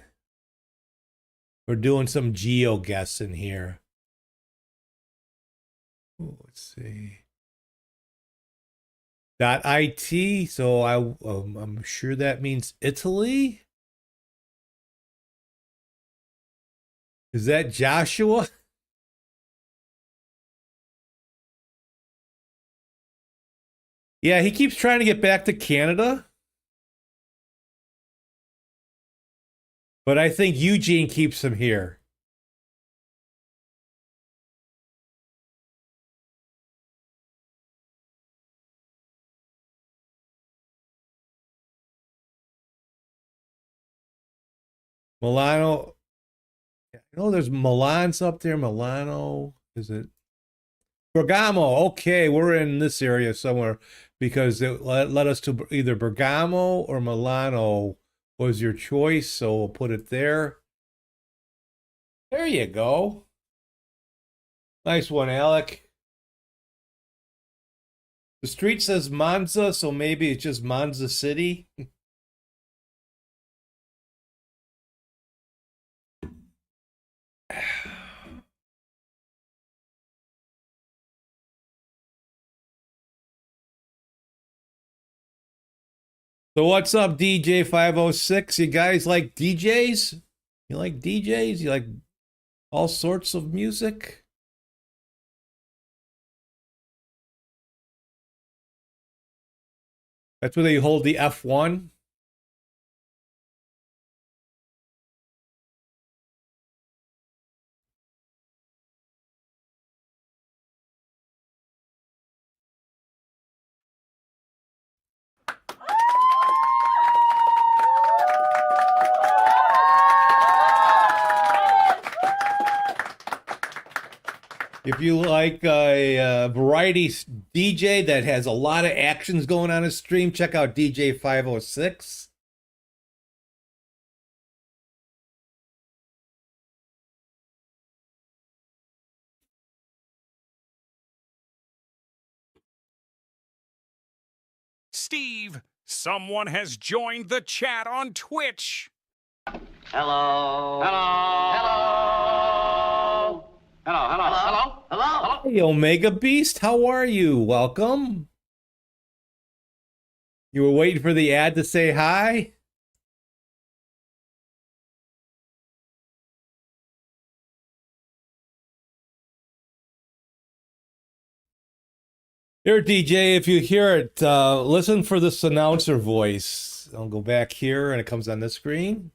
We're doing some GeoGuessing here. Ooh, let's see. .it, so I'm sure that means Italy. Is that Joshua? Yeah, he keeps trying to get back to Canada. But I think Eugene keeps him here. Milano. I know there's Milan's up there. Milano. Is it? Bergamo. Okay, we're in this area somewhere because it led us to either Bergamo or Milano was your choice. So we'll put it there. There you go. Nice one, Alec. The street says Monza, so maybe it's just Monza City. So what's up, DJ506? You guys like DJs? You like DJs? You like all sorts of music? That's where they hold the F1. If you like a variety DJ that has a lot of actions going on his stream, check out DJ506. Steve, someone has joined the chat on Twitch. Hello. Hello. Hello. Hello. Hello. Hello. Hello. Hey, Omega Beast, how are you? Welcome. You were waiting for the ad to say hi? Here, DJ, if you hear it, listen for this announcer voice. I'll go back here and it comes on the screen.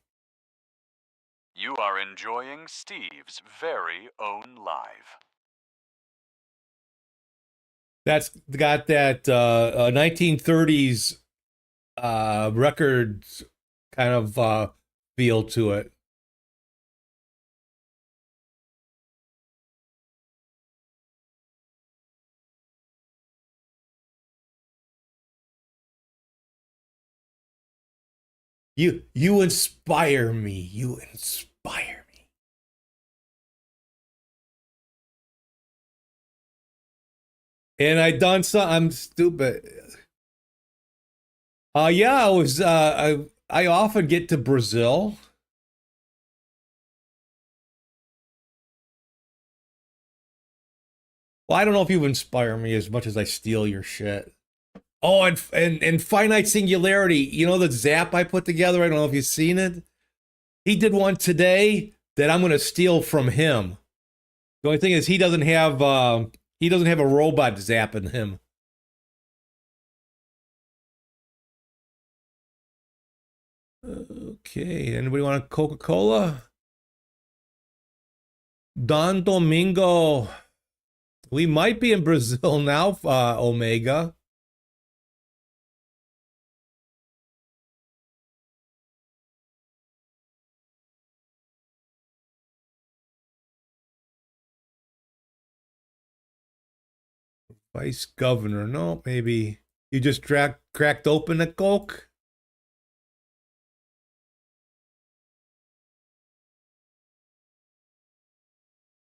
You are enjoying Steve's very own live. That's got that 1930s records kind of feel to it. You inspire me. You inspire me. And I done some. I'm stupid. Yeah, I often get to Brazil. Well, I don't know if you inspire me as much as I steal your shit. Oh, and finite singularity. You know the zap I put together? I don't know if you've seen it. He did one today that I'm going to steal from him. The only thing is he doesn't have a robot zapping him. Okay, anybody want a Coca-Cola? Don Domingo. We might be in Brazil now, Omega. Vice governor. No, maybe you just cracked open a Coke.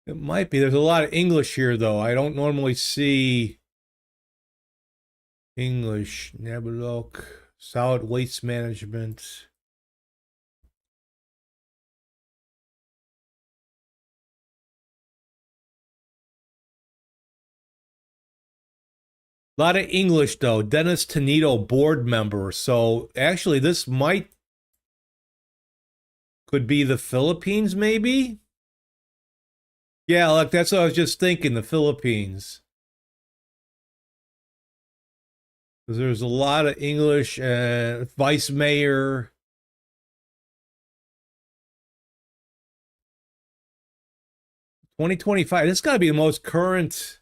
It might be. There's a lot of English here, though. I don't normally see English. Nebulok, solid waste management. A lot of English, though. Dennis Tenito, board member. So actually, this could be the Philippines, maybe? Yeah, look, that's what I was just thinking, the Philippines. Because there's a lot of English, vice mayor. $2025. This got to be the most current.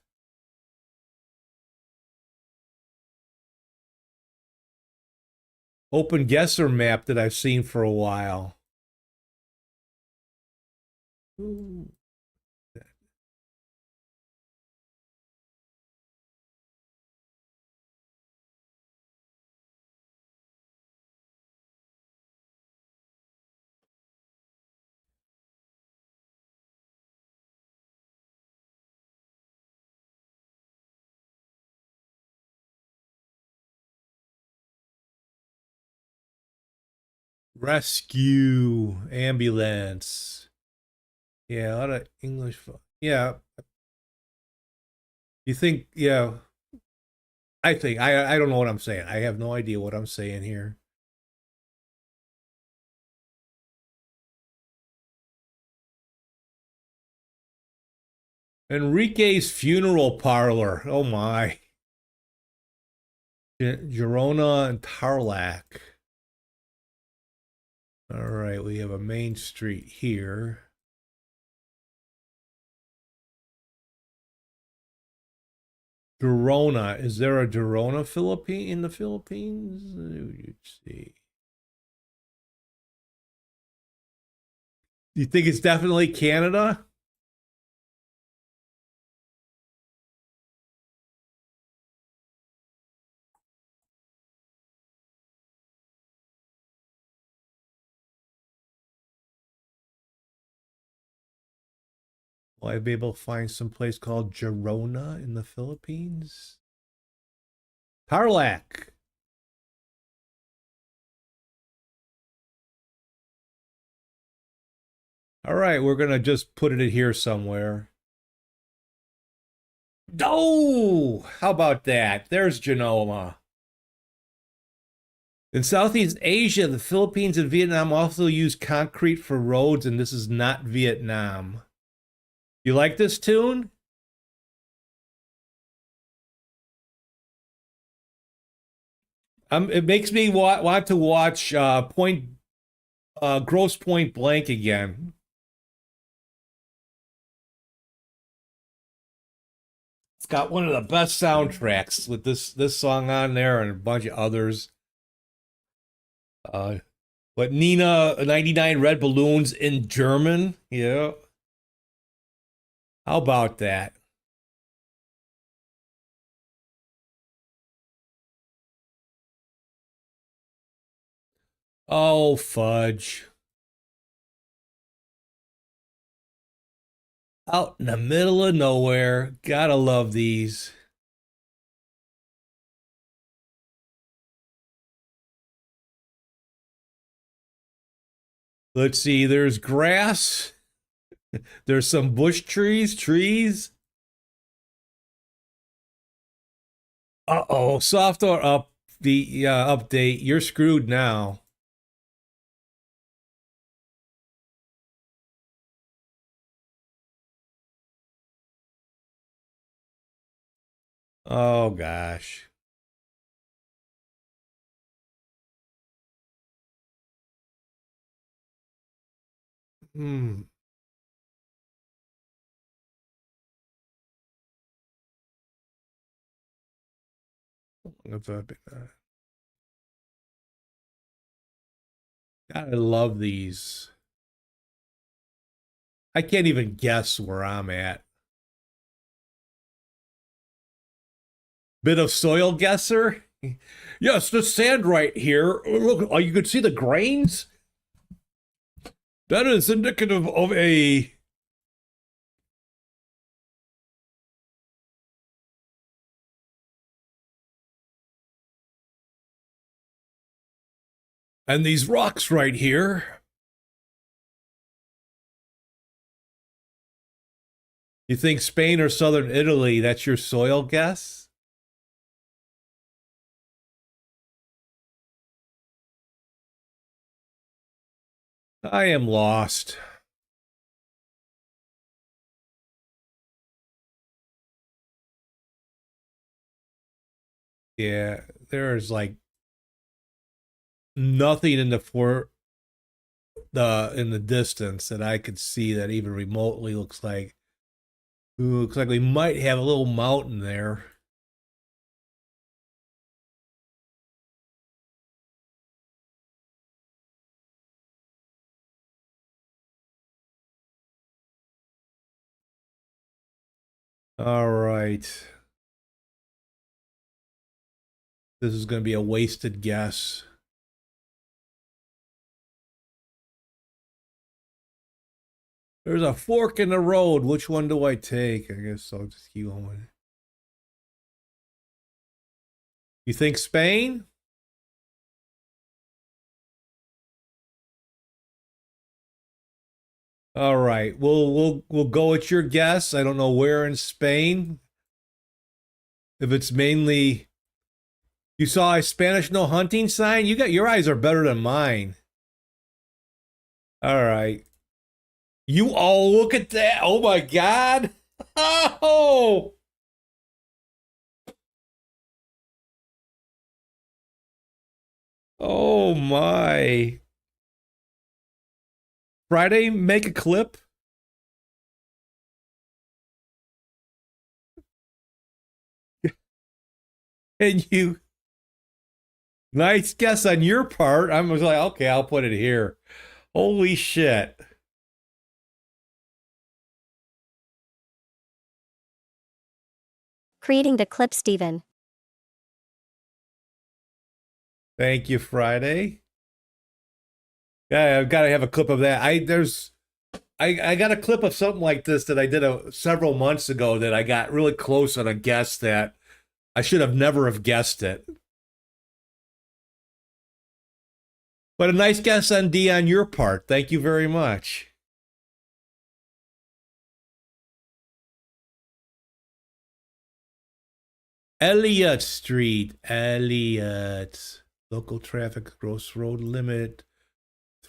Open Guesser map that I've seen for a while. Ooh. Rescue ambulance. Yeah, a lot of English. Yeah. You think, yeah. I think, I don't know what I'm saying. I have no idea what I'm saying here. Enrique's funeral parlor. Oh my. Girona and Tarlac. All right, we have a main street here. Girona. Is there a Girona Philippine in the Philippines? Let's see. Do you think it's definitely Canada? Will I be able to find some place called Girona in the Philippines? Tarlac. All right, we're gonna just put it here somewhere. Oh, how about that? There's Genoma. In Southeast Asia, the Philippines and Vietnam also use concrete for roads, and this is not Vietnam. You like this tune? It makes me want to watch Point Gross Point Blank again. It's got one of the best soundtracks with this song on there and a bunch of others. But Nina 99 Red Balloons in German. Yeah. How about that? Oh, fudge. Out in the middle of nowhere. Gotta love these. Let's see, there's grass. There's some bush trees. Uh-oh, software update. You're screwed now. Oh gosh. Hmm. What's up? I love these. I can't even guess where I'm at. Bit of soil guesser? Yes, the sand right here. Look, you can see the grains. That is indicative of a and these rocks right here. You think Spain or southern Italy, that's your soil guess? I am lost. Yeah, there's like nothing in the distance that I could see that even remotely looks like we might have a little mountain there. All right. This is going to be a wasted guess. There's a fork in the road. Which one do I take? I guess I'll just keep going. You think Spain? All right. We'll go with your guess. I don't know where in Spain. If it's mainly you saw a Spanish no hunting sign, your eyes are better than mine. All right. You all look at that. Oh my God. Oh. Oh my. Friday, make a clip. And you, nice guess on your part. I was like, okay, I'll put it here. Holy shit. Creating the clip, Steven. Thank you, Friday. Yeah, I've got to have a clip of that. I got a clip of something like this that I did several months ago that I got really close on a guess that I should have never have guessed it. But a nice guess on D on your part. Thank you very much. Elliott Street. Elliott. Local traffic gross road limit.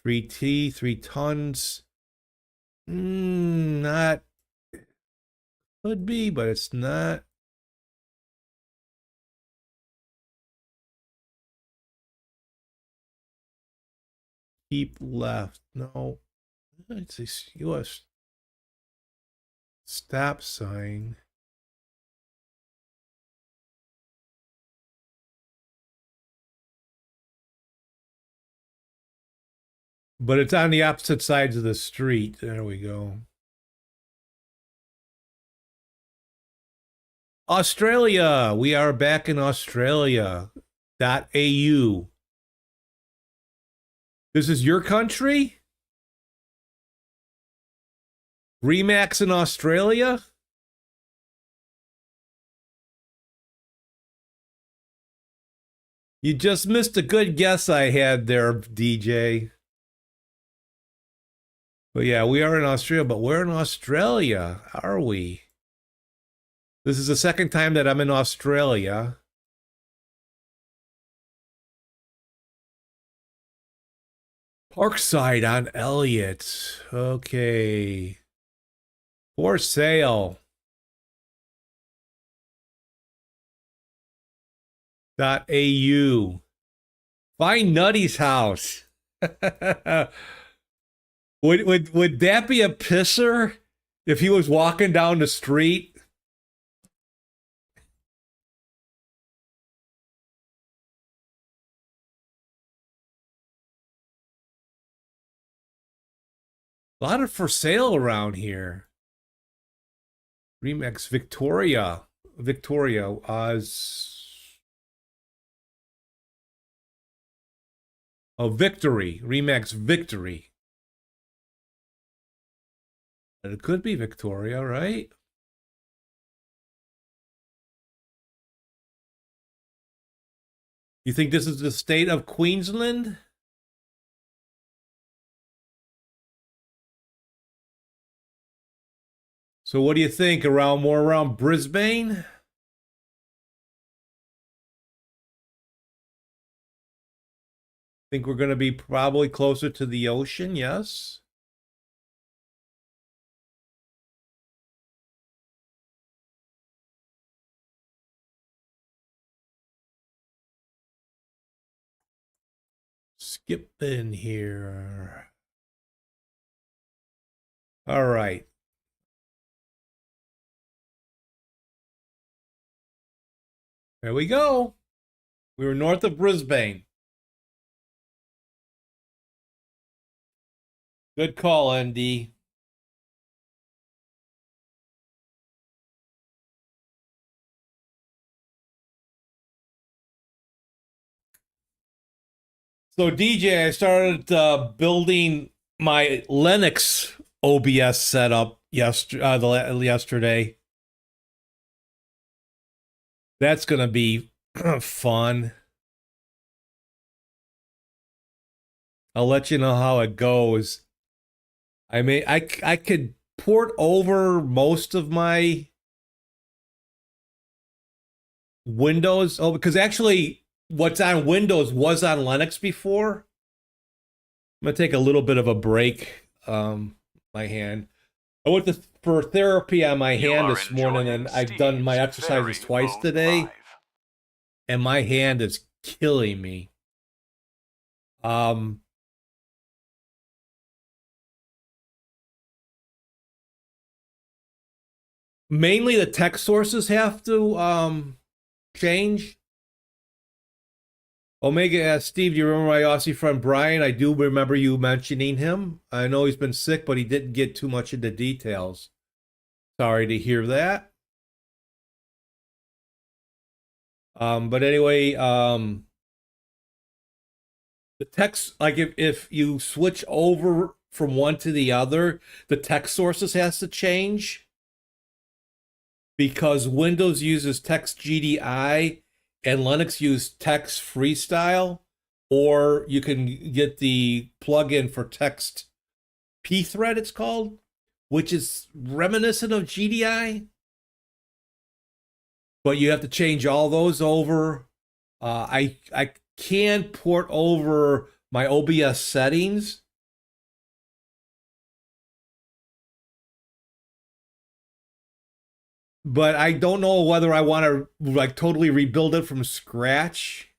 3T, 3 tons. Not. Could be, but it's not. Keep left. No. It's a US stop sign. But it's on the opposite sides of the street. There we go. Australia. We are back in Australia. .au. This is your country? Remax in Australia? You just missed a good guess I had there, DJ. But yeah, we are in Australia, but where in Australia are we? This is the second time that I'm in Australia. Parkside on Elliott. Okay. For sale. .au. Find Nutty's house. Would that be a pisser if he was walking down the street? A lot of for sale around here. Remax Victoria. Victoria. Victory. Remax Victory. It could be Victoria, right? You think this is the state of Queensland? So what do you think? More around Brisbane? Think we're going to be probably closer to the ocean, yes? Skip in here. All right. There we go. We were north of Brisbane. Good call, ND. So DJ, I started building my Linux OBS setup yesterday. That's gonna be fun. I'll let you know how it goes. I mean, I could port over most of my Windows. Oh, because actually what's on Windows was on Linux before. I'm gonna take a little bit of a break. My hand. I went for therapy on my hand this morning, and I've done my exercises twice today, and my hand is killing me. Mainly the text sources have to change. Omega asks, Steve, do you remember my Aussie friend Brian? I do remember you mentioning him. I know he's been sick, but he didn't get too much into details. Sorry to hear that. But anyway, the text, like if you switch over from one to the other, the text sources has to change because Windows uses text GDI and Linux use text freestyle, or you can get the plugin for text pthread, it's called, which is reminiscent of GDI. But you have to change all those over. I can port over my OBS settings. But I don't know whether I want to like totally rebuild it from scratch.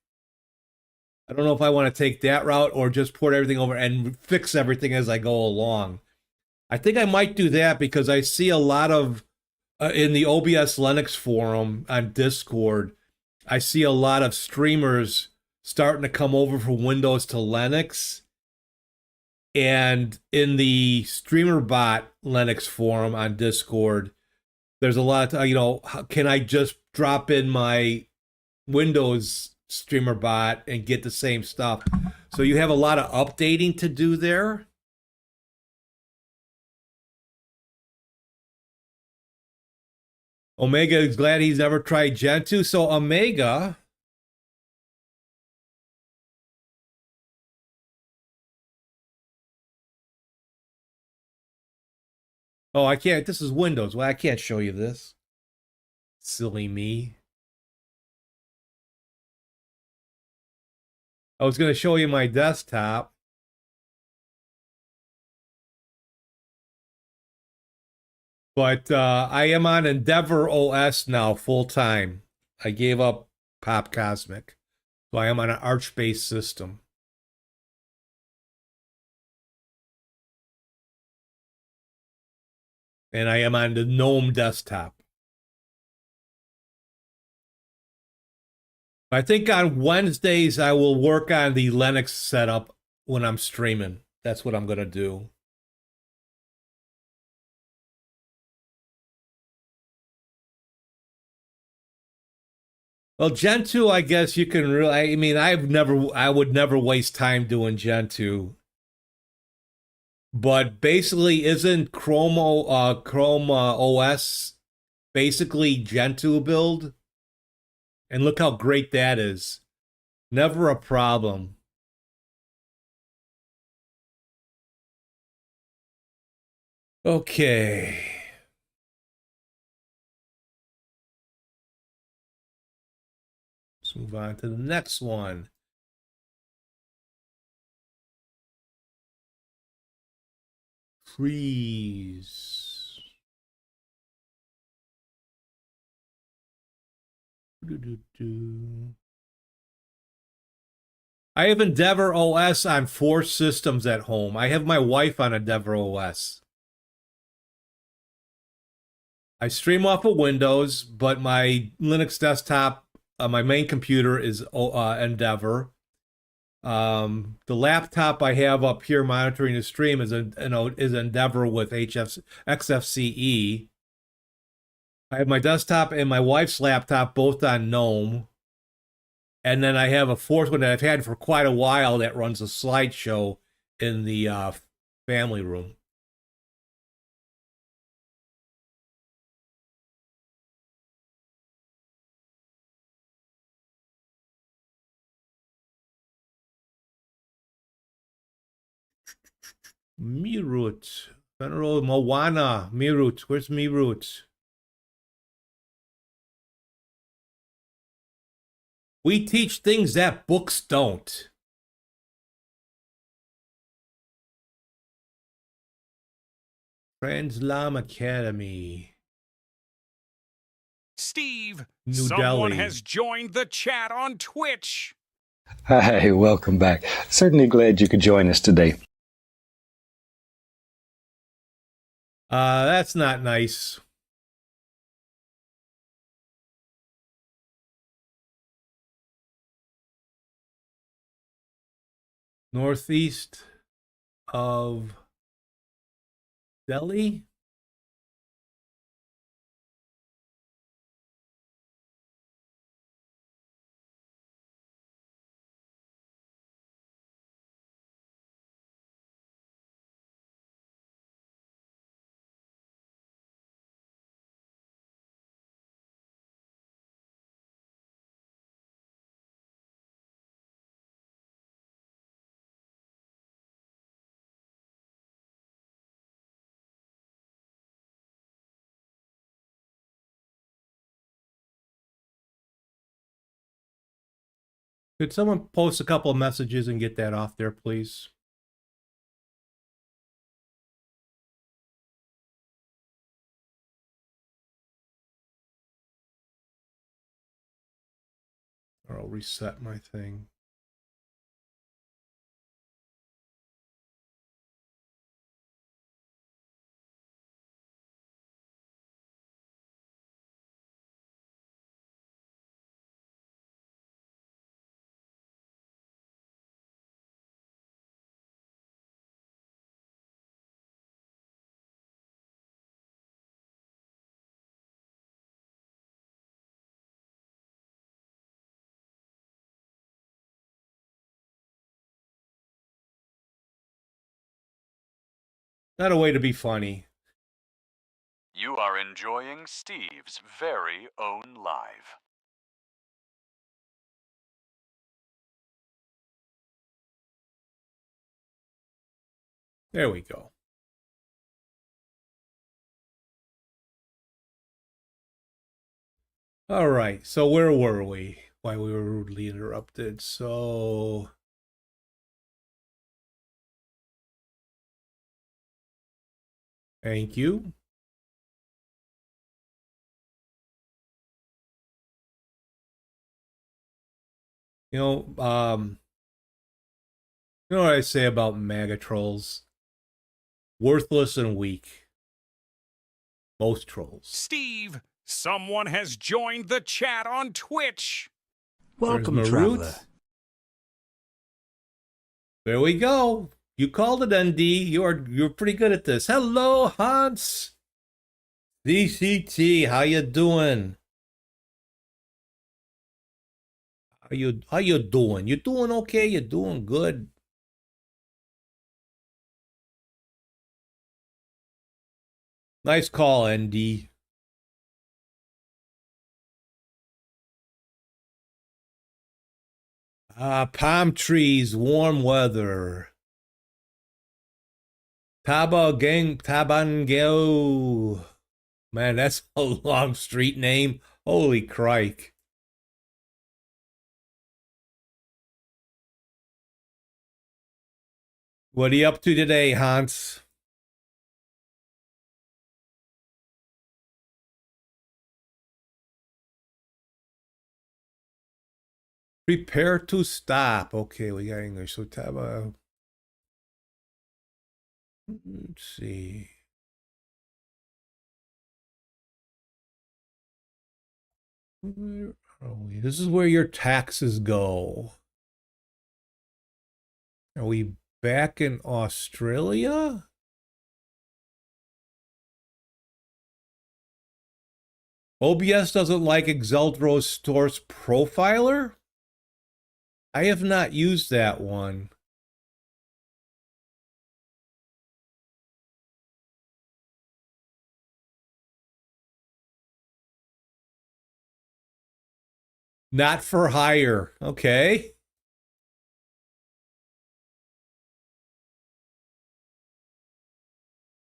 I don't know if I want to take that route or just port everything over and fix everything as I go along. I think I might do that because I see a lot of in the OBS Linux forum on Discord, I see a lot of streamers starting to come over from Windows to Linux. And in the StreamerBot Linux forum on Discord, there's a lot of, can I just drop in my Windows StreamerBot and get the same stuff? So you have a lot of updating to do there. Omega is glad he's never tried Gentoo. So Omega, oh, I can't. This is Windows. Well, I can't show you this. Silly me. I was going to show you my desktop. But I am on Endeavor OS now full time. I gave up Pop Cosmic. So I am on an Arch-based system. And I am on the GNOME desktop. I think on Wednesdays I will work on the Linux setup when I'm streaming. That's what I'm going to do. Well, Gentoo, I guess you can really, I mean, I would never waste time doing Gentoo. But basically, isn't Chrome OS basically Gentoo build? And look how great that is. Never a problem. Okay. Let's move on to the next one. Freeze. I have Endeavor OS on 4 systems at home. I have my wife on Endeavor OS. I stream off of Windows, but my Linux desktop, my main computer is Endeavor. The laptop I have up here monitoring the stream is Endeavor with XFCE. I have my desktop and my wife's laptop both on GNOME. And then I have a fourth one that I've had for quite a while that runs a slideshow in the family room. Mirut. General Moana. Mirut. Where's Mirut? We teach things that books don't. Translam Academy. Steve, New someone Delhi. has joined the chat on Twitch. Hi, welcome back. Certainly glad you could join us today. That's not nice. Northeast of Delhi. Could someone post a couple of messages and get that off there, please? Or I'll reset my thing. Not a way to be funny. You are enjoying Steve's very own live. There we go. All right, so where were we? Why we were rudely interrupted. So thank you. You know what I say about MAGA trolls? Worthless and weak. Most trolls. Steve, someone has joined the chat on Twitch. Welcome, There's traveler. Marut. There we go. You called it, ND. You're pretty good at this. Hello, Hans. DCT, how you doing? How you doing? You doing okay? You doing good? Nice call, ND. Palm trees, warm weather. Tabangeo. Man, that's a long street name. Holy crike. What are you up to today, Hans? Prepare to stop. Okay, we got English. So Taba. Let's see. Where are we? This is where your taxes go. Are we back in Australia? OBS doesn't like Exaltro's Source Profiler? I have not used that one. Not for hire. Okay.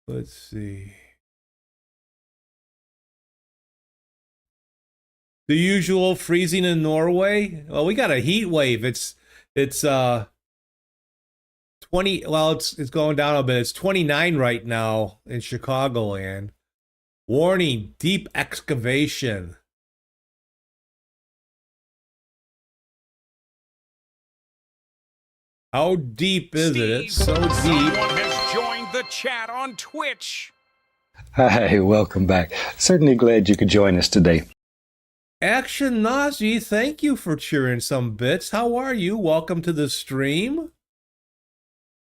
Let's see. The usual freezing in Norway. Well, we got a heat wave. It's 20, well, it's going down a bit. It's 29 right now in Chicagoland. Warning, deep excavation. How deep is it? It's so deep. Someone has joined the chat on Twitch. Hi, welcome back. Certainly glad you could join us today. Action Nazi, thank you for cheering some bits. How are you? Welcome to the stream.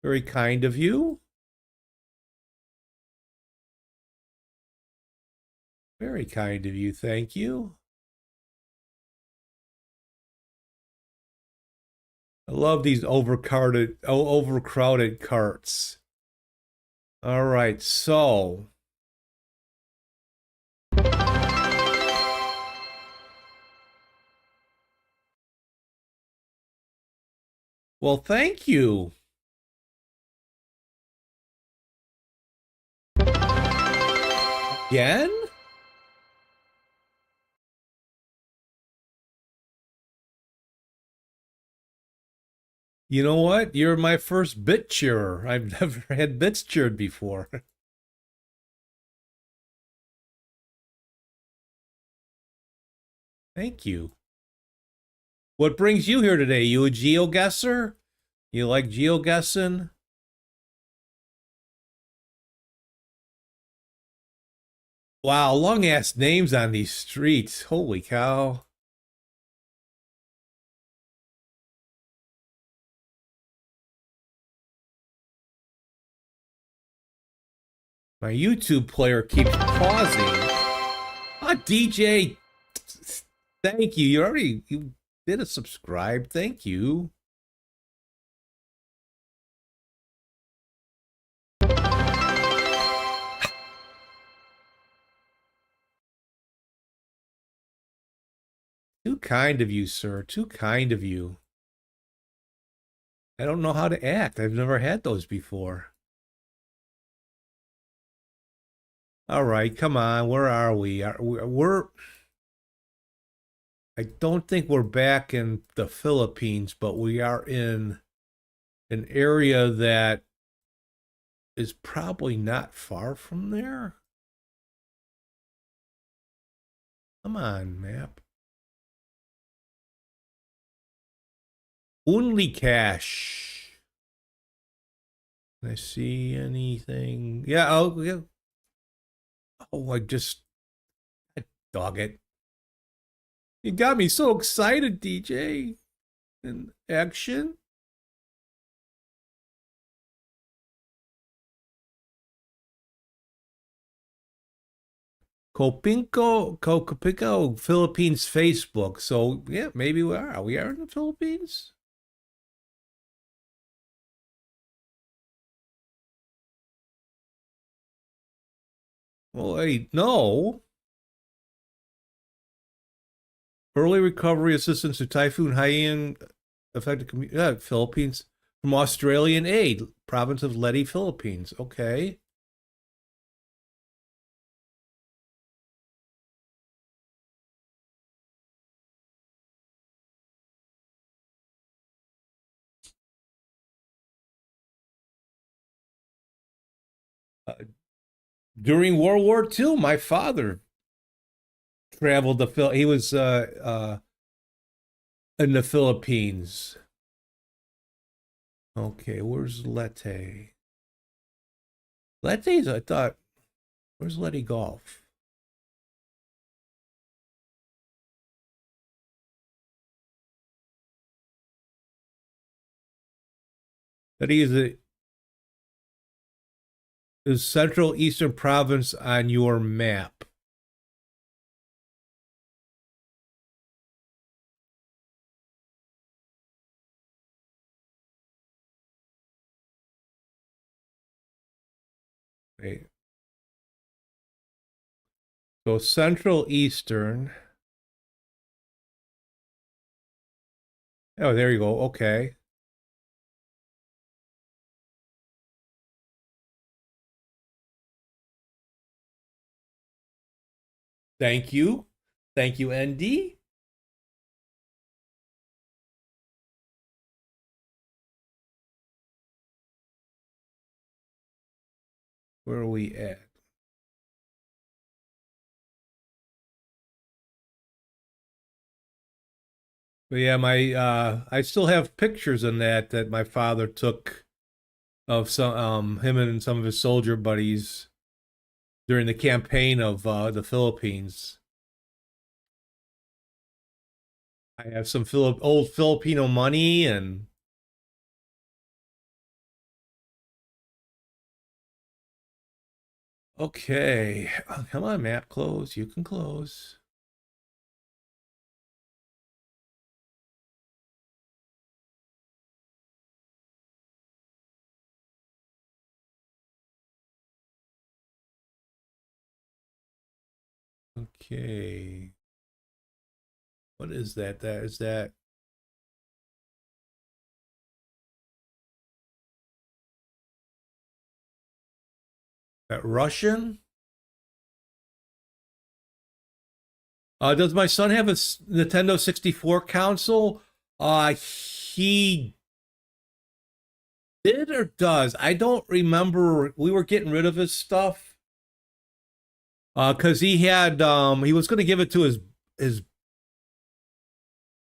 Very kind of you. Very kind of you, thank you. I love these overcrowded carts. All right, so well, thank you. Again? You know what? You're my first bit cheerer. I've never had bits cheered before. Thank you. What brings you here today? You a GeoGuessr? You like GeoGuessing? Wow, long-ass names on these streets. Holy cow. My YouTube player keeps pausing. Ah, DJ, thank you. You did a subscribe. Thank you. Too kind of you, sir. Too kind of you. I don't know how to act. I've never had those before. All right, come on. Where are we? We're I don't think we're back in the Philippines, but we are in an area that is probably not far from there. Come on, map. Only cash. Can I see anything? Yeah, oh, yeah. Oh, dog it. You got me so excited, DJ. In action. Copinco, Philippines Facebook. So yeah, maybe we are. We are in the Philippines. Well, wait, no. Early recovery assistance to Typhoon Haiyan affected Philippines from Australian aid, province of Leyte, Philippines. Okay. During World War II, my father traveled the Phil. He was in the Philippines. Okay, where's Leyte? Leyte's, I thought. Where's Leyte Golf? That is Central Eastern Province on your map. Wait. So Central Eastern. Oh, there you go. Okay. Thank you. Thank you, ND. Where are we at? But yeah, I still have pictures in that my father took of some him and some of his soldier buddies during the campaign of the Philippines. I have some old Filipino money and okay. Come on, map, close. You can close. Okay. What is that? That Russian? Does my son have a Nintendo 64 console? He did or does. I don't remember. We were getting rid of his stuff. Because he was going to give it to his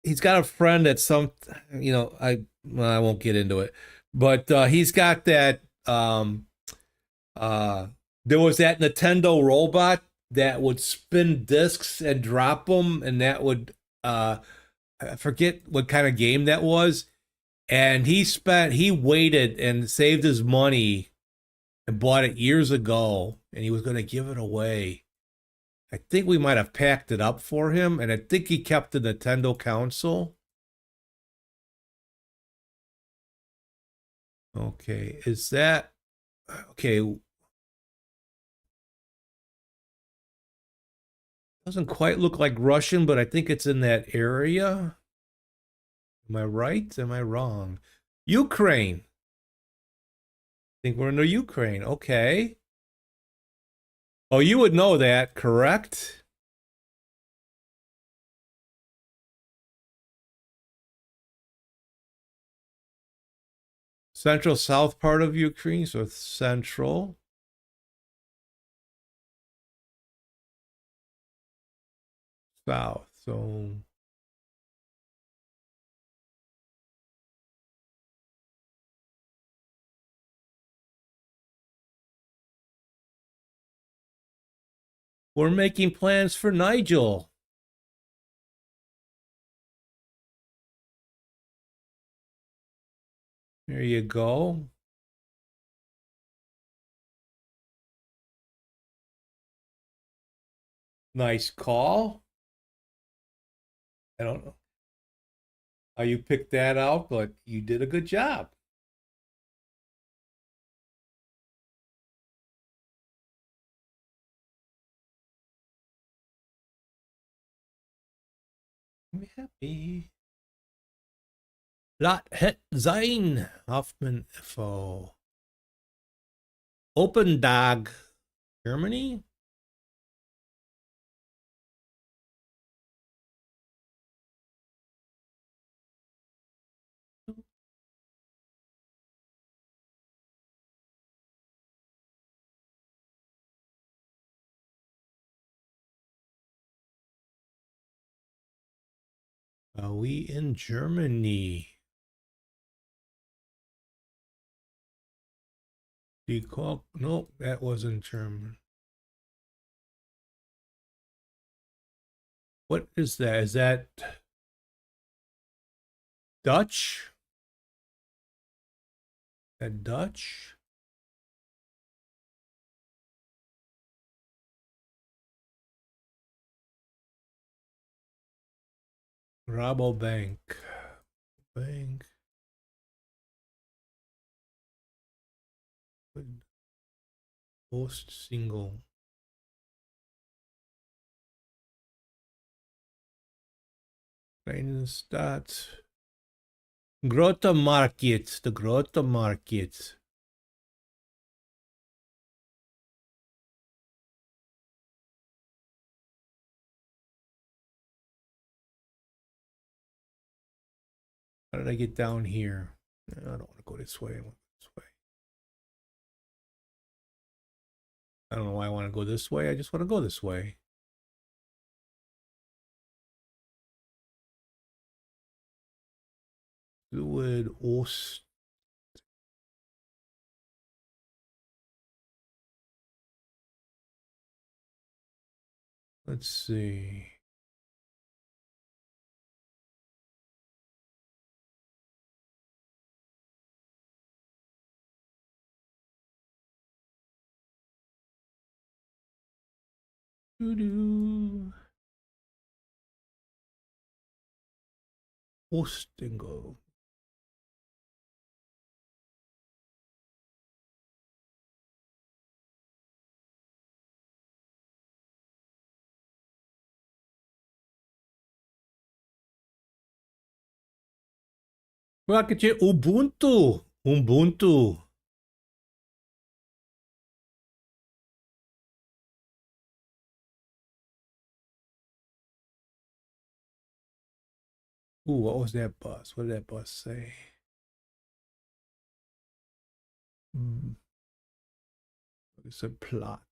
he's got a friend at some, I won't get into it, but he's got that there was that Nintendo robot that would spin discs and drop them, and that would I forget what kind of game that was. And he waited and saved his money and bought it years ago, and he was going to give it away. I think we might have packed it up for him, and I think he kept the Nintendo console. Okay, is that okay? Doesn't quite look like Russian, but I think it's in that area. Am I right? Am I wrong? Ukraine. I think we're in the Ukraine. Okay. Oh, you would know that, correct? Central south part of Ukraine, so it's central. South, so we're making plans for Nigel. There you go. Nice call. I don't know how you picked that out, but you did a good job. I'm happy. Lot het sein, Hoffman FO. Open Dog, Germany? Are we in Germany? Do you call? Nope, that wasn't German. What is that? Is that Dutch? That Dutch? Rabobank. Bank. Post single. Kleine Stadt. Grote Market. The Grote Market. How did I get down here? I don't want to go this way. I want to go this way. I don't know why I want to go this way. I just want to go this way. Südost. Let's see. Doo-doo. Ostingo. Rocket Ubuntu. Ubuntu. Ooh, what was that bus? What did that bus say? It's a plot.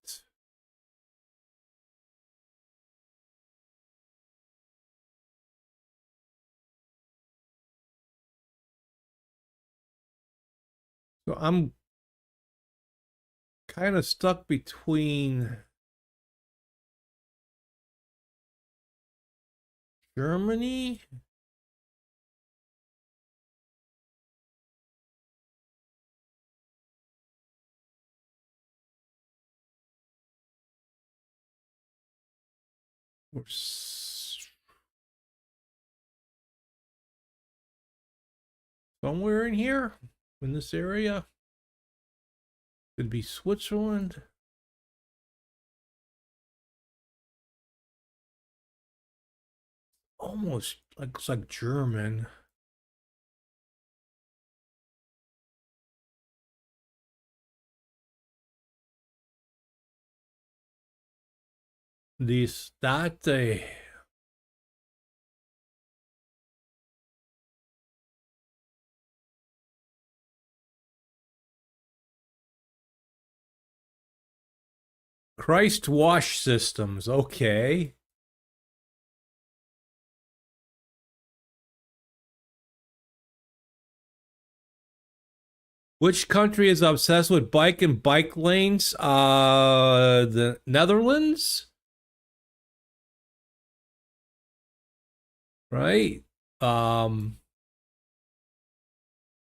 So I'm kind of stuck between Germany or somewhere in here, in this area. Could be Switzerland. almost like looks like German. Die State. Christ Wash Systems. Okay. Which country is obsessed with bike and bike lanes? The Netherlands? Right?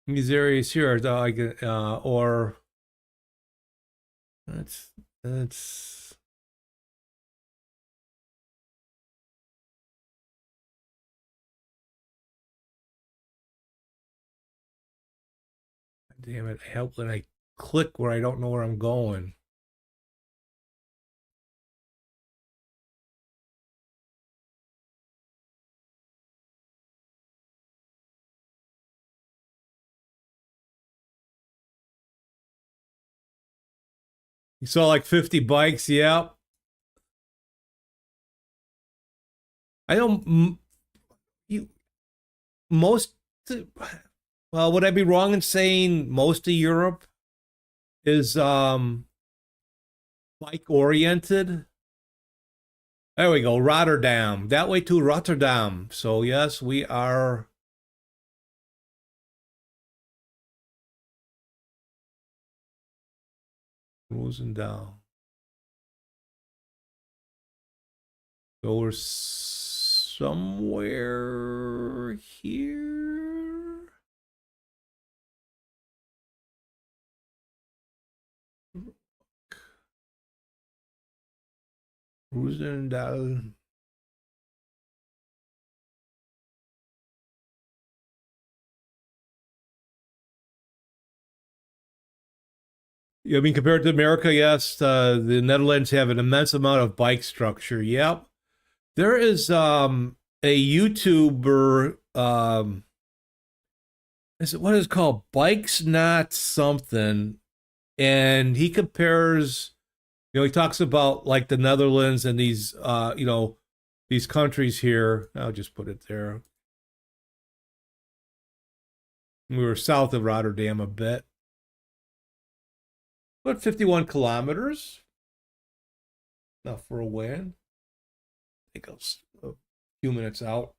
These areas here are like, or that's damn it. I help when I click where I don't know where I'm going. You saw like 50 bikes, yeah. I don't you most well, would I be wrong in saying most of Europe is bike oriented? There we go, Rotterdam. That way to Rotterdam. So yes, we are cruising down. So we're somewhere here. Cruising down. I mean, compared to America, yes, the Netherlands have an immense amount of bike structure. Yep. There is a YouTuber, is it what is it called? Bikes Not Something. And he compares, he talks about like the Netherlands and these these countries here. I'll just put it there. We were south of Rotterdam a bit. About 51 kilometers. Not for a win. I think a few minutes out.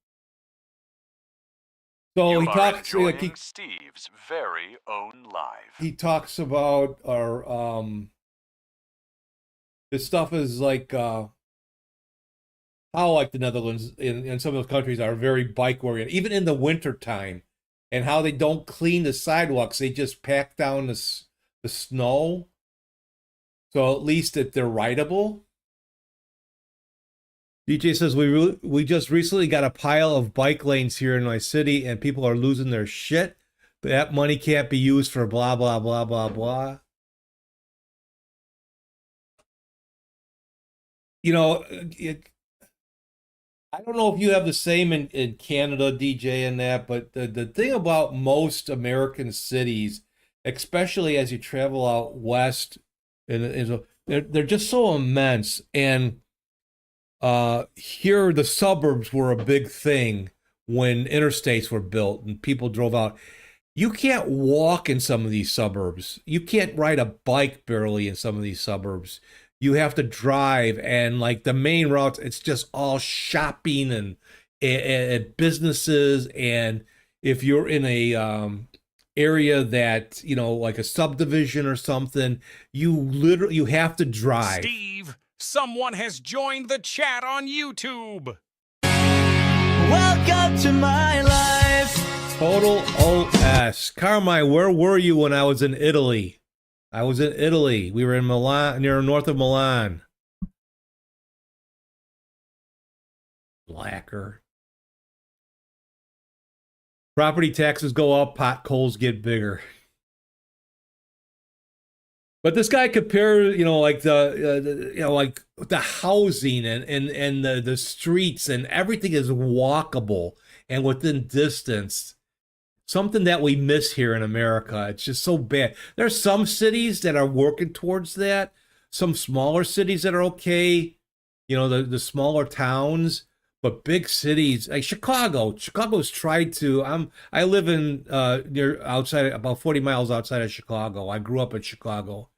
So You he are talks enjoying Steve's very own live. he talks about our this stuff is like how like the Netherlands and some of those countries are very bike oriented, even in the winter time, and how they don't clean the sidewalks. They just pack down the snow. So at least that they're rideable. DJ says we just recently got a pile of bike lanes here in my city, and people are losing their shit. But that money can't be used for blah blah blah blah blah. You know, I don't know if you have the same in Canada, DJ, and that, but the thing about most American cities, especially as you travel out west, and they're just so immense. And here the suburbs were a big thing when interstates were built and people drove out. You can't walk in some of these suburbs. You can't ride a bike barely in some of these suburbs. You have to drive, and like the main routes, it's just all shopping and businesses. And if you're in a area that, like a subdivision or something, you have to drive. Steve, someone has joined the chat on YouTube. Welcome to my life. Total OS. Carmine, where were you when I was in Italy? I was in Italy. We were in Milan, near north of Milan. Blacker. Property taxes go up, potholes get bigger. But this guy compared, like like the housing and the streets and everything is walkable and within distance. Something that we miss here in America. It's just so bad. There's some cities that are working towards that. Some smaller cities that are okay. The smaller towns, but big cities like Chicago. Chicago's tried to. I live in near outside about 40 miles outside of Chicago. I grew up in Chicago.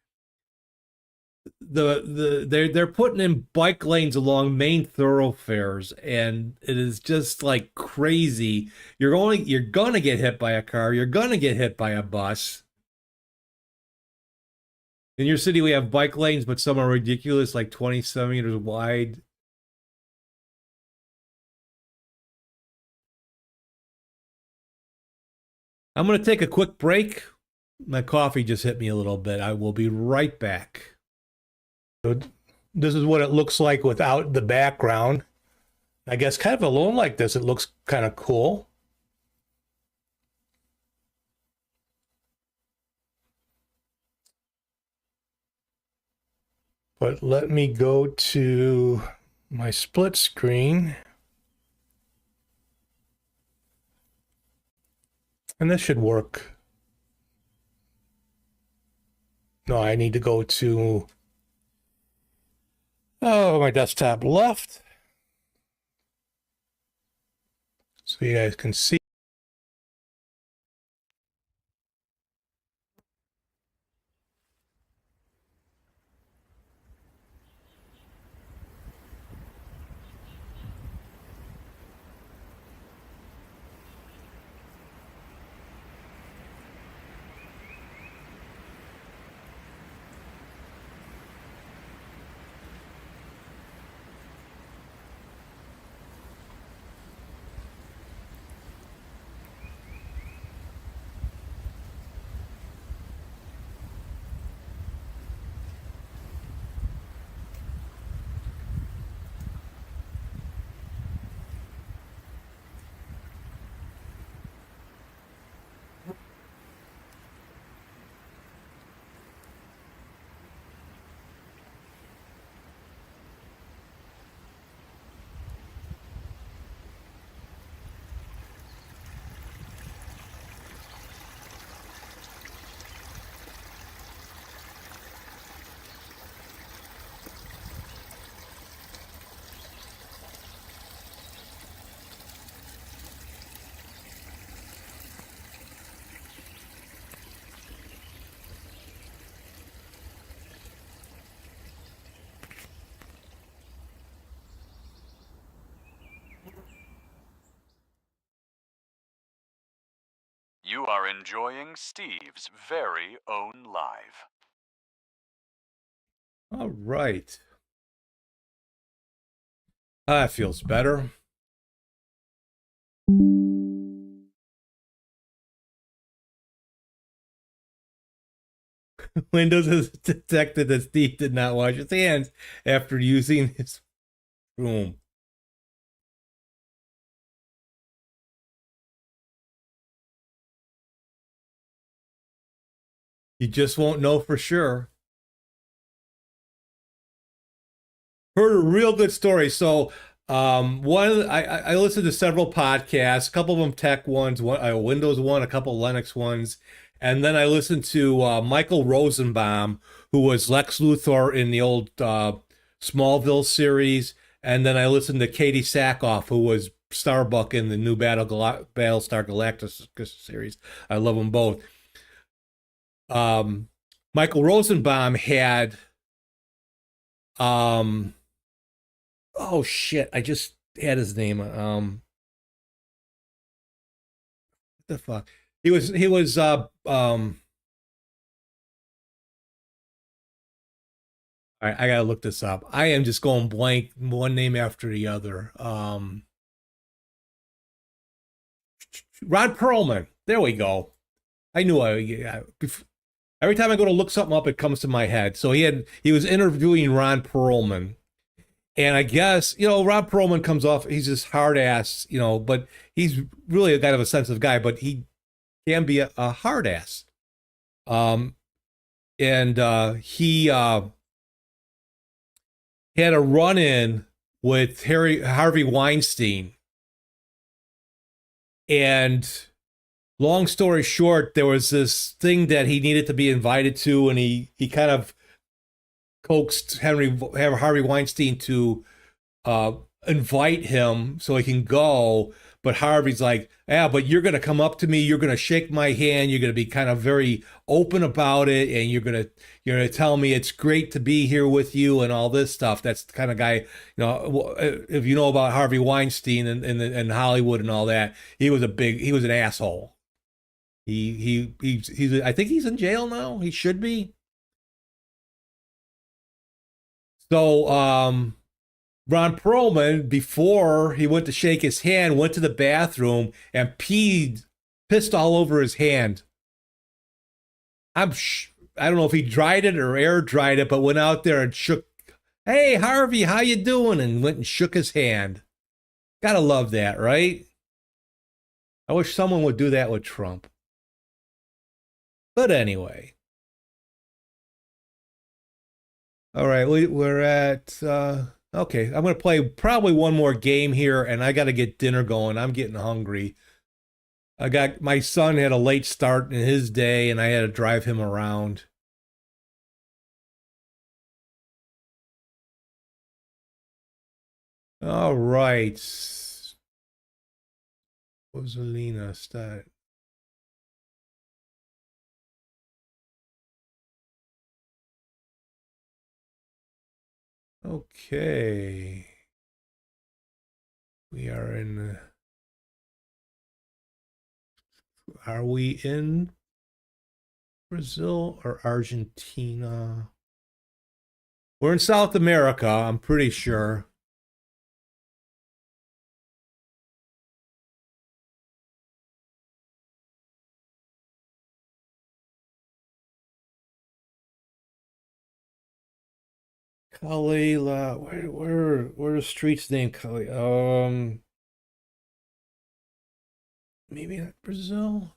They're putting in bike lanes along main thoroughfares, and it is just like crazy. You're gonna get hit by a car. You're gonna get hit by a bus. In your city, we have bike lanes, but some are ridiculous, like 20 centimeters wide. I'm going to take a quick break. My coffee just hit me a little bit. I will be right back. So this is what it looks like without the background. I guess kind of alone like this, it looks kind of cool. But let me go to my split screen. And this should work. No, I need to go to my desktop left. So you guys can see. You are enjoying Steve's very own live. All right. That feels better. Windows has detected that Steve did not wash his hands after using his room. You just won't know for sure. Heard a real good story. So I listened to several podcasts, a couple of them tech ones, one a Windows one, a couple Linux ones, and then I listened to Michael Rosenbaum, who was Lex Luthor in the old Smallville series, and then I listened to Katie Sackhoff, who was Starbuck in the new Battlestar Galactica series. I love them both. Michael Rosenbaum had oh shit, I just had his name. What the fuck? He was all right, I gotta look this up. I am just going blank one name after the other. Rod Perlman. There we go. I knew every time I go to look something up, it comes to my head. So he was interviewing Ron Perlman. And I guess, Rob Perlman comes off, he's this hard ass, but he's really a kind of a sensitive guy, but he can be a hard ass. and he had a run-in with Harvey Weinstein. And long story short, there was this thing that he needed to be invited to, and he kind of coaxed Harvey Weinstein to invite him so he can go. But Harvey's like, yeah, but you're going to come up to me, you're going to shake my hand, you're going to be kind of very open about it, and you're going to tell me it's great to be here with you and all this stuff. That's the kind of guy, if you know about Harvey Weinstein and Hollywood and all that, he was an asshole. He's I think he's in jail now. He should be. So Ron Perlman, before he went to shake his hand, went to the bathroom and pissed all over his hand. I don't know if he dried it or air dried it, but went out there and shook. Hey, Harvey, how you doing? And went and shook his hand. Gotta love that, right? I wish someone would do that with Trump. But anyway. All right, we're at... okay, I'm going to play probably one more game here, and I got to get dinner going. I'm getting hungry. My son had a late start in his day, and I had to drive him around. All right. Rosalina, start. Okay. We are in... Are we in Brazil or Argentina? We're in South America, I'm pretty sure. Kalila, where the street's named Kali? Maybe not Brazil.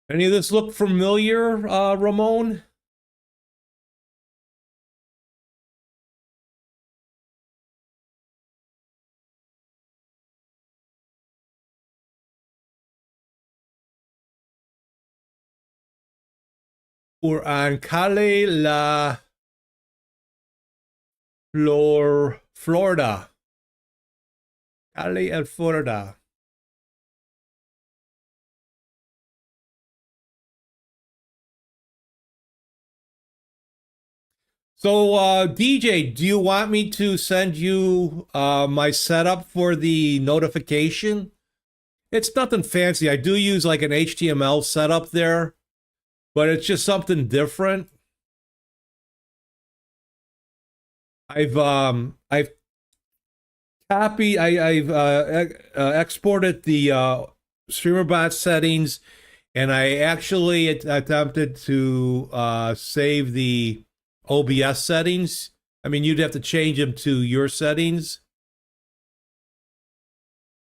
Any of this look familiar, Ramon? We're on Calle la Florida. Calle el Florida. So, DJ, do you want me to send you my setup for the notification? It's nothing fancy. I do use like an HTML setup there, but it's just something different. I've copied, I've exported the StreamerBot settings, and I actually attempted to save the OBS settings. I mean, you'd have to change them to your settings.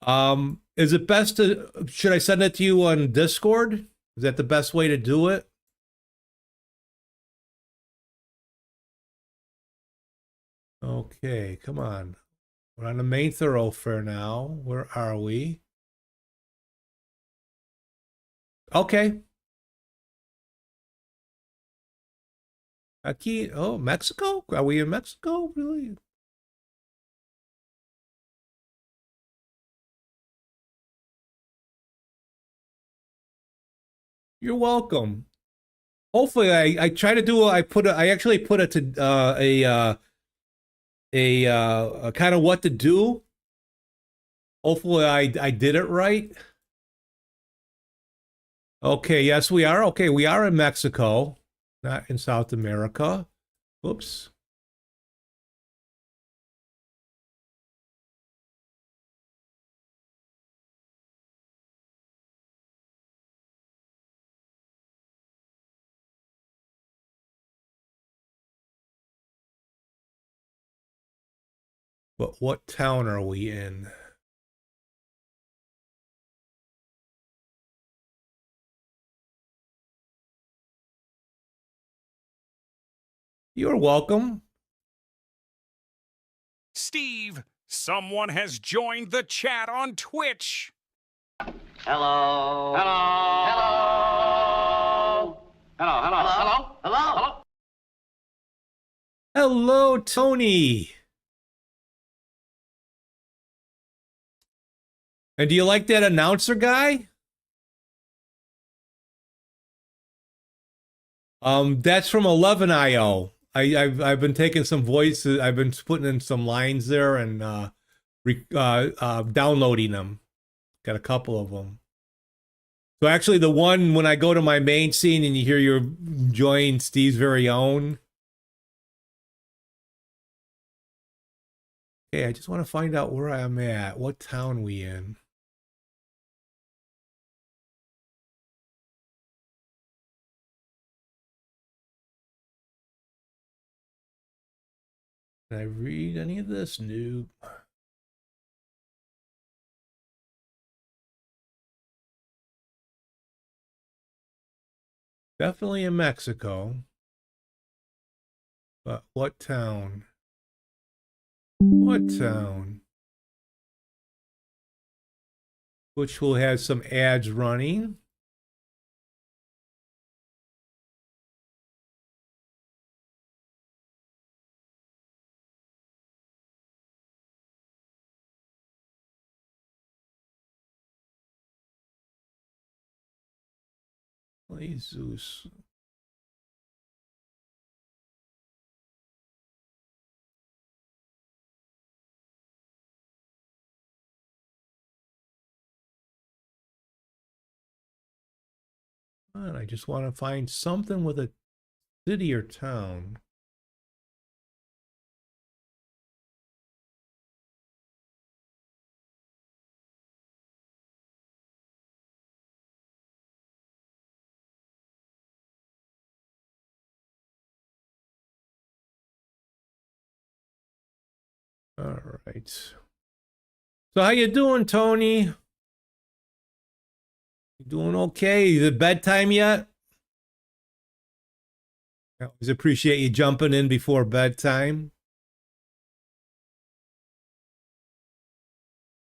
Is it best to, should I send it to you on Discord? Is that the best way to do it? Okay, come on. We're on the main thoroughfare now. Where are we? Okay. Aquí, oh, Mexico? Are we in Mexico? Really? You're welcome. Hopefully, I try to do. I actually put it to a kind of what to do. Hopefully, I did it right. Okay, yes, we are. Okay, we are in Mexico, not in South America. Oops. But what town are we in? You're welcome. Steve, someone has joined the chat on Twitch. Hello. Hello. Hello. Hello. Hello. Hello. Hello. Hello. Hello, Tony. And do you like that announcer guy? That's from 11IO. I've been taking some voices. I've been putting in some lines there and downloading them. Got a couple of them. So actually, the one when I go to my main scene and you hear you're enjoying Steve's very own. Okay, I just want to find out where I'm at. What town we in? Can I read any of this? Nope. Definitely in Mexico. But what town? What town? Which will have some ads running. Jesus. I just want to find something with a city or town. All right. So how you doing, Tony? You doing okay? Is it bedtime yet? I always appreciate you jumping in before bedtime.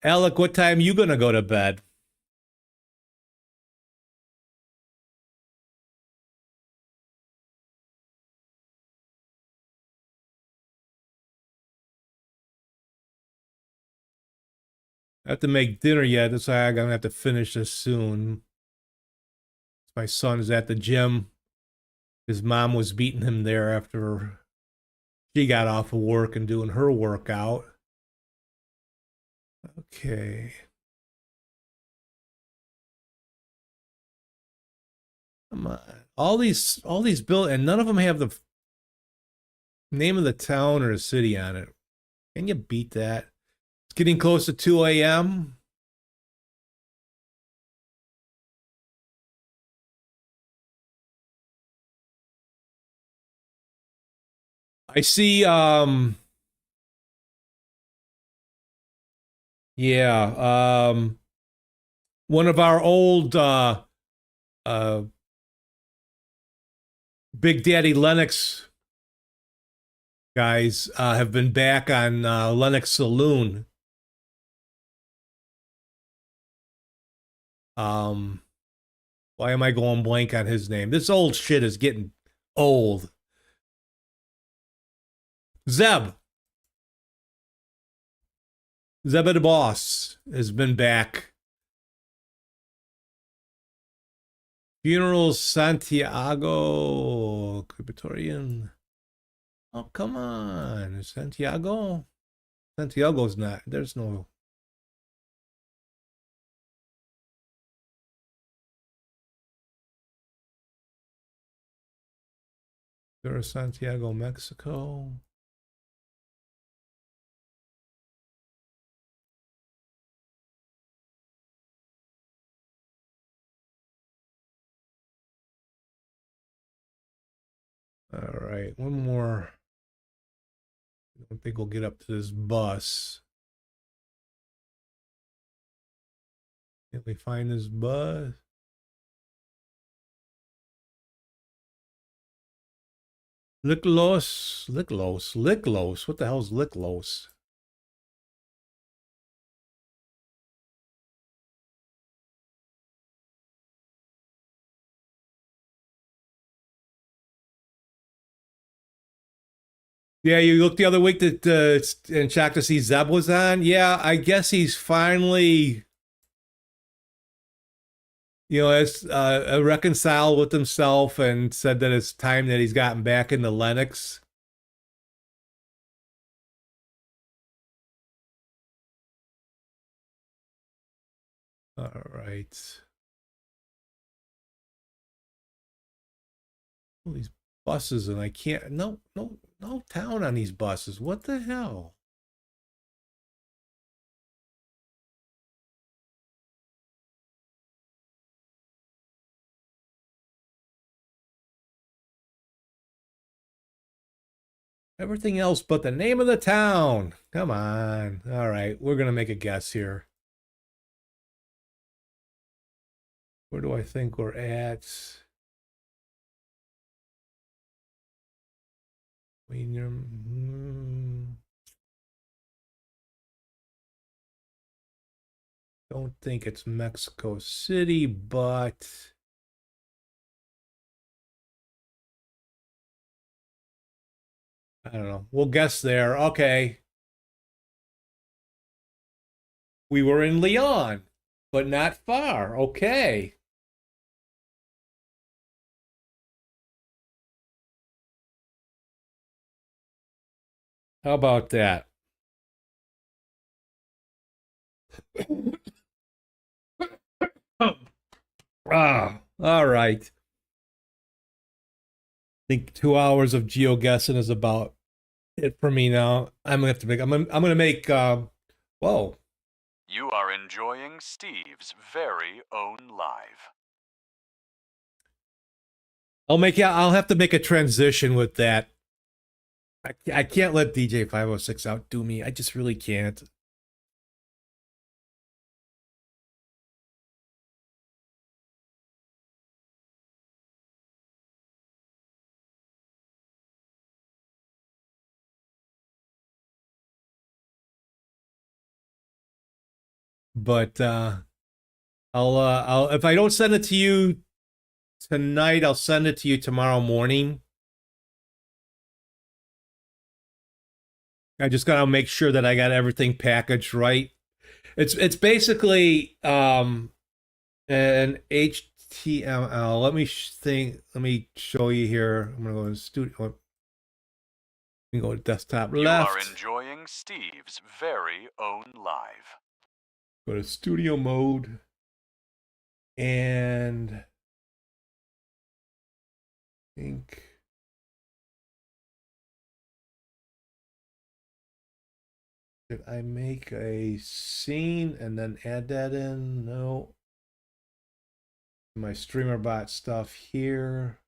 Alec, what time you gonna go to bed? I have to make dinner yet. That's why I'm gonna have to finish this soon. My son's at the gym. His mom was beating him there after she got off of work and doing her workout. Okay. Come on. All these built, and none of them have the name of the town or the city on it. Can you beat that? It's getting close to 2 a.m. I see, yeah, one of our old, Big Daddy Lennox guys, have been back on, Lennox Saloon. Why am I going blank on his name? This old shit is getting old. Zeb the Boss has been back. Funerals Santiago Crematorium. Oh, come on. Santiago? Santiago's not. There's no. There's Santiago, Mexico. All right, one more don't think we'll get up to this bus. Can we find this bus? Liclos. What the hell's Liclos? Yeah, you looked the other week that and checked to see Zeb was on. Yeah, I guess he's finally, has reconciled with himself and said that it's time that he's gotten back into Lennox. All right. All these buses, and I can't. No town on these buses. What the hell? Everything else but the name of the town. Come on. All right, we're gonna make a guess here. Where do I think we're at? Don't think it's Mexico City, but I don't know. We'll guess there. Okay. We were in Leon, but not far. Okay. How about that? All right. I think 2 hours of GeoGuessing is about it for me now. I'm gonna make whoa. You are enjoying Steve's very own live. I'll have to make a transition with that. I can't let DJ 506 outdo me. I just really can't. But I'll if I don't send it to you tonight, I'll send it to you tomorrow morning. I just gotta make sure that I got everything packaged right. It's basically an HTML. Let me show you here. I'm gonna go to studio. Let me go to desktop left. You are enjoying Steve's very own live. Go to studio mode and I think did I make a scene and then add that in? No. My streamer bot stuff here.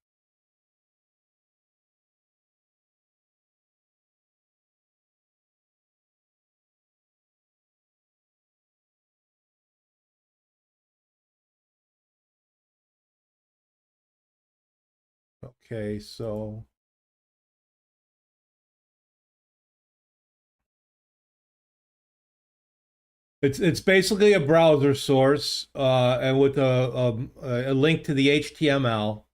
Okay, so it's basically a browser source and with a link to the HTML.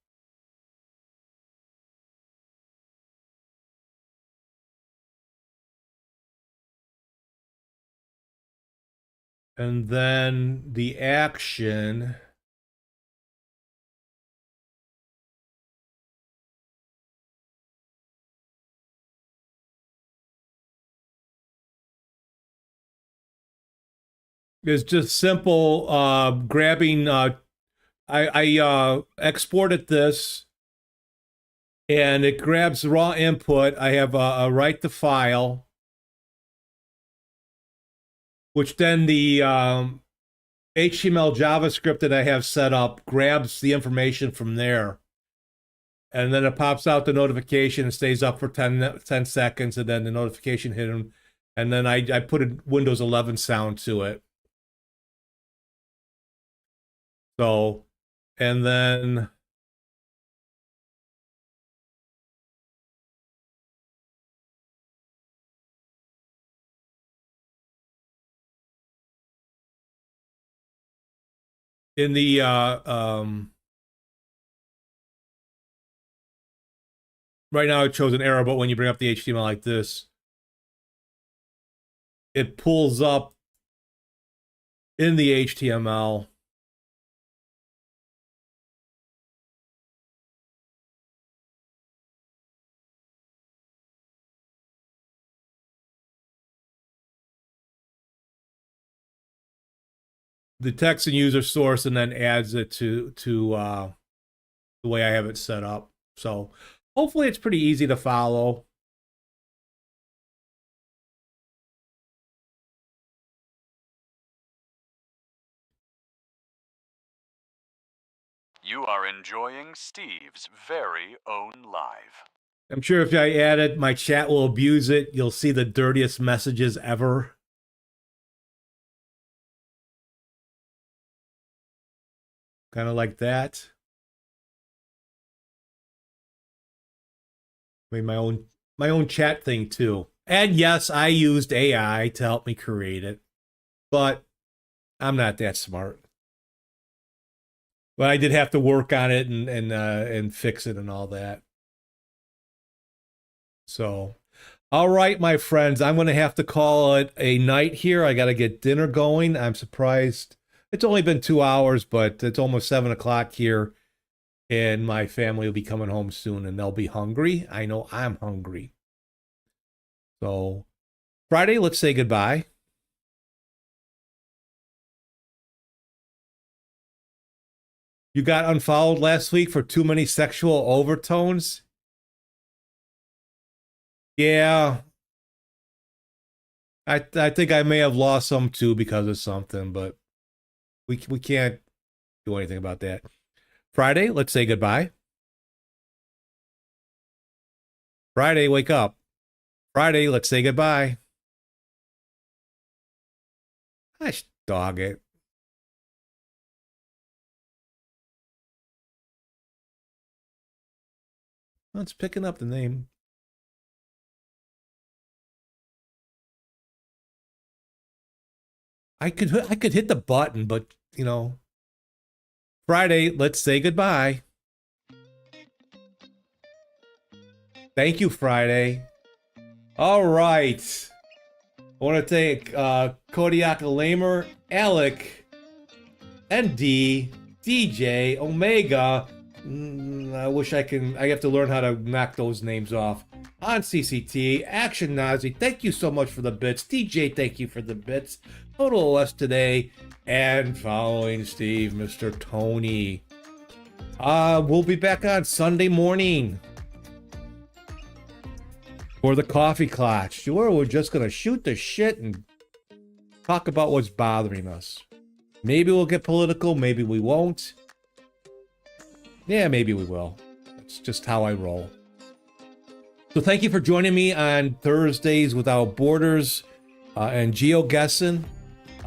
And then the action is just simple grabbing I exported this and it grabs raw input. I have a write to file, which then the HTML JavaScript that I have set up grabs the information from there and then it pops out the notification and stays up for 10 seconds, and then the notification hit him, and then I put a Windows 11 sound to it. So, and then in the right now it shows an error, but when you bring up the HTML like this, it pulls up in the HTML the text and user source, and then adds it to the way I have it set up. So hopefully it's pretty easy to follow. You are enjoying Steve's very own live. I'm sure if I add it, my chat will abuse it. You'll see the dirtiest messages ever. Kind of like that. I mean, my own chat thing too. And yes, I used AI to help me create it, but I'm not that smart. But I did have to work on it and fix it and all that. So, all right, my friends, I'm going to have to call it a night here. I got to get dinner going. I'm surprised. It's only been 2 hours, but it's almost 7 o'clock here. And my family will be coming home soon, and they'll be hungry. I know I'm hungry. So, Friday, let's say goodbye. You got unfollowed last week for too many sexual overtones? Yeah. I think I may have lost some too because of something, but we can't do anything about that. Friday, let's say goodbye. Friday, wake up. Friday, let's say goodbye. Gosh, dog it. Well, it's picking up the name. I could hit the button, but you know. Friday, let's say goodbye. Thank you, Friday. All right. I want to thank Kodiak Lamer, Alec, ND, DJ, Omega. I wish I have to learn how to knock those names off. On CCT, Action Nazi, thank you so much for the bits. DJ, thank you for the bits. Total OS today. And following Steve, Mr. Tony. We'll be back on Sunday morning for the Coffee Clutch, where we're just going to shoot the shit and talk about what's bothering us. Maybe we'll get political, maybe we won't. Yeah, maybe we will. That's just how I roll. So thank you for joining me on Thursdays Without Borders and GeoGuessing.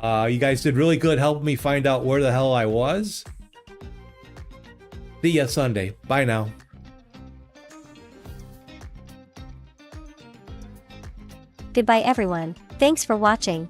You guys did really good helping me find out where the hell I was. See ya Sunday. Bye now. Goodbye everyone. Thanks for watching.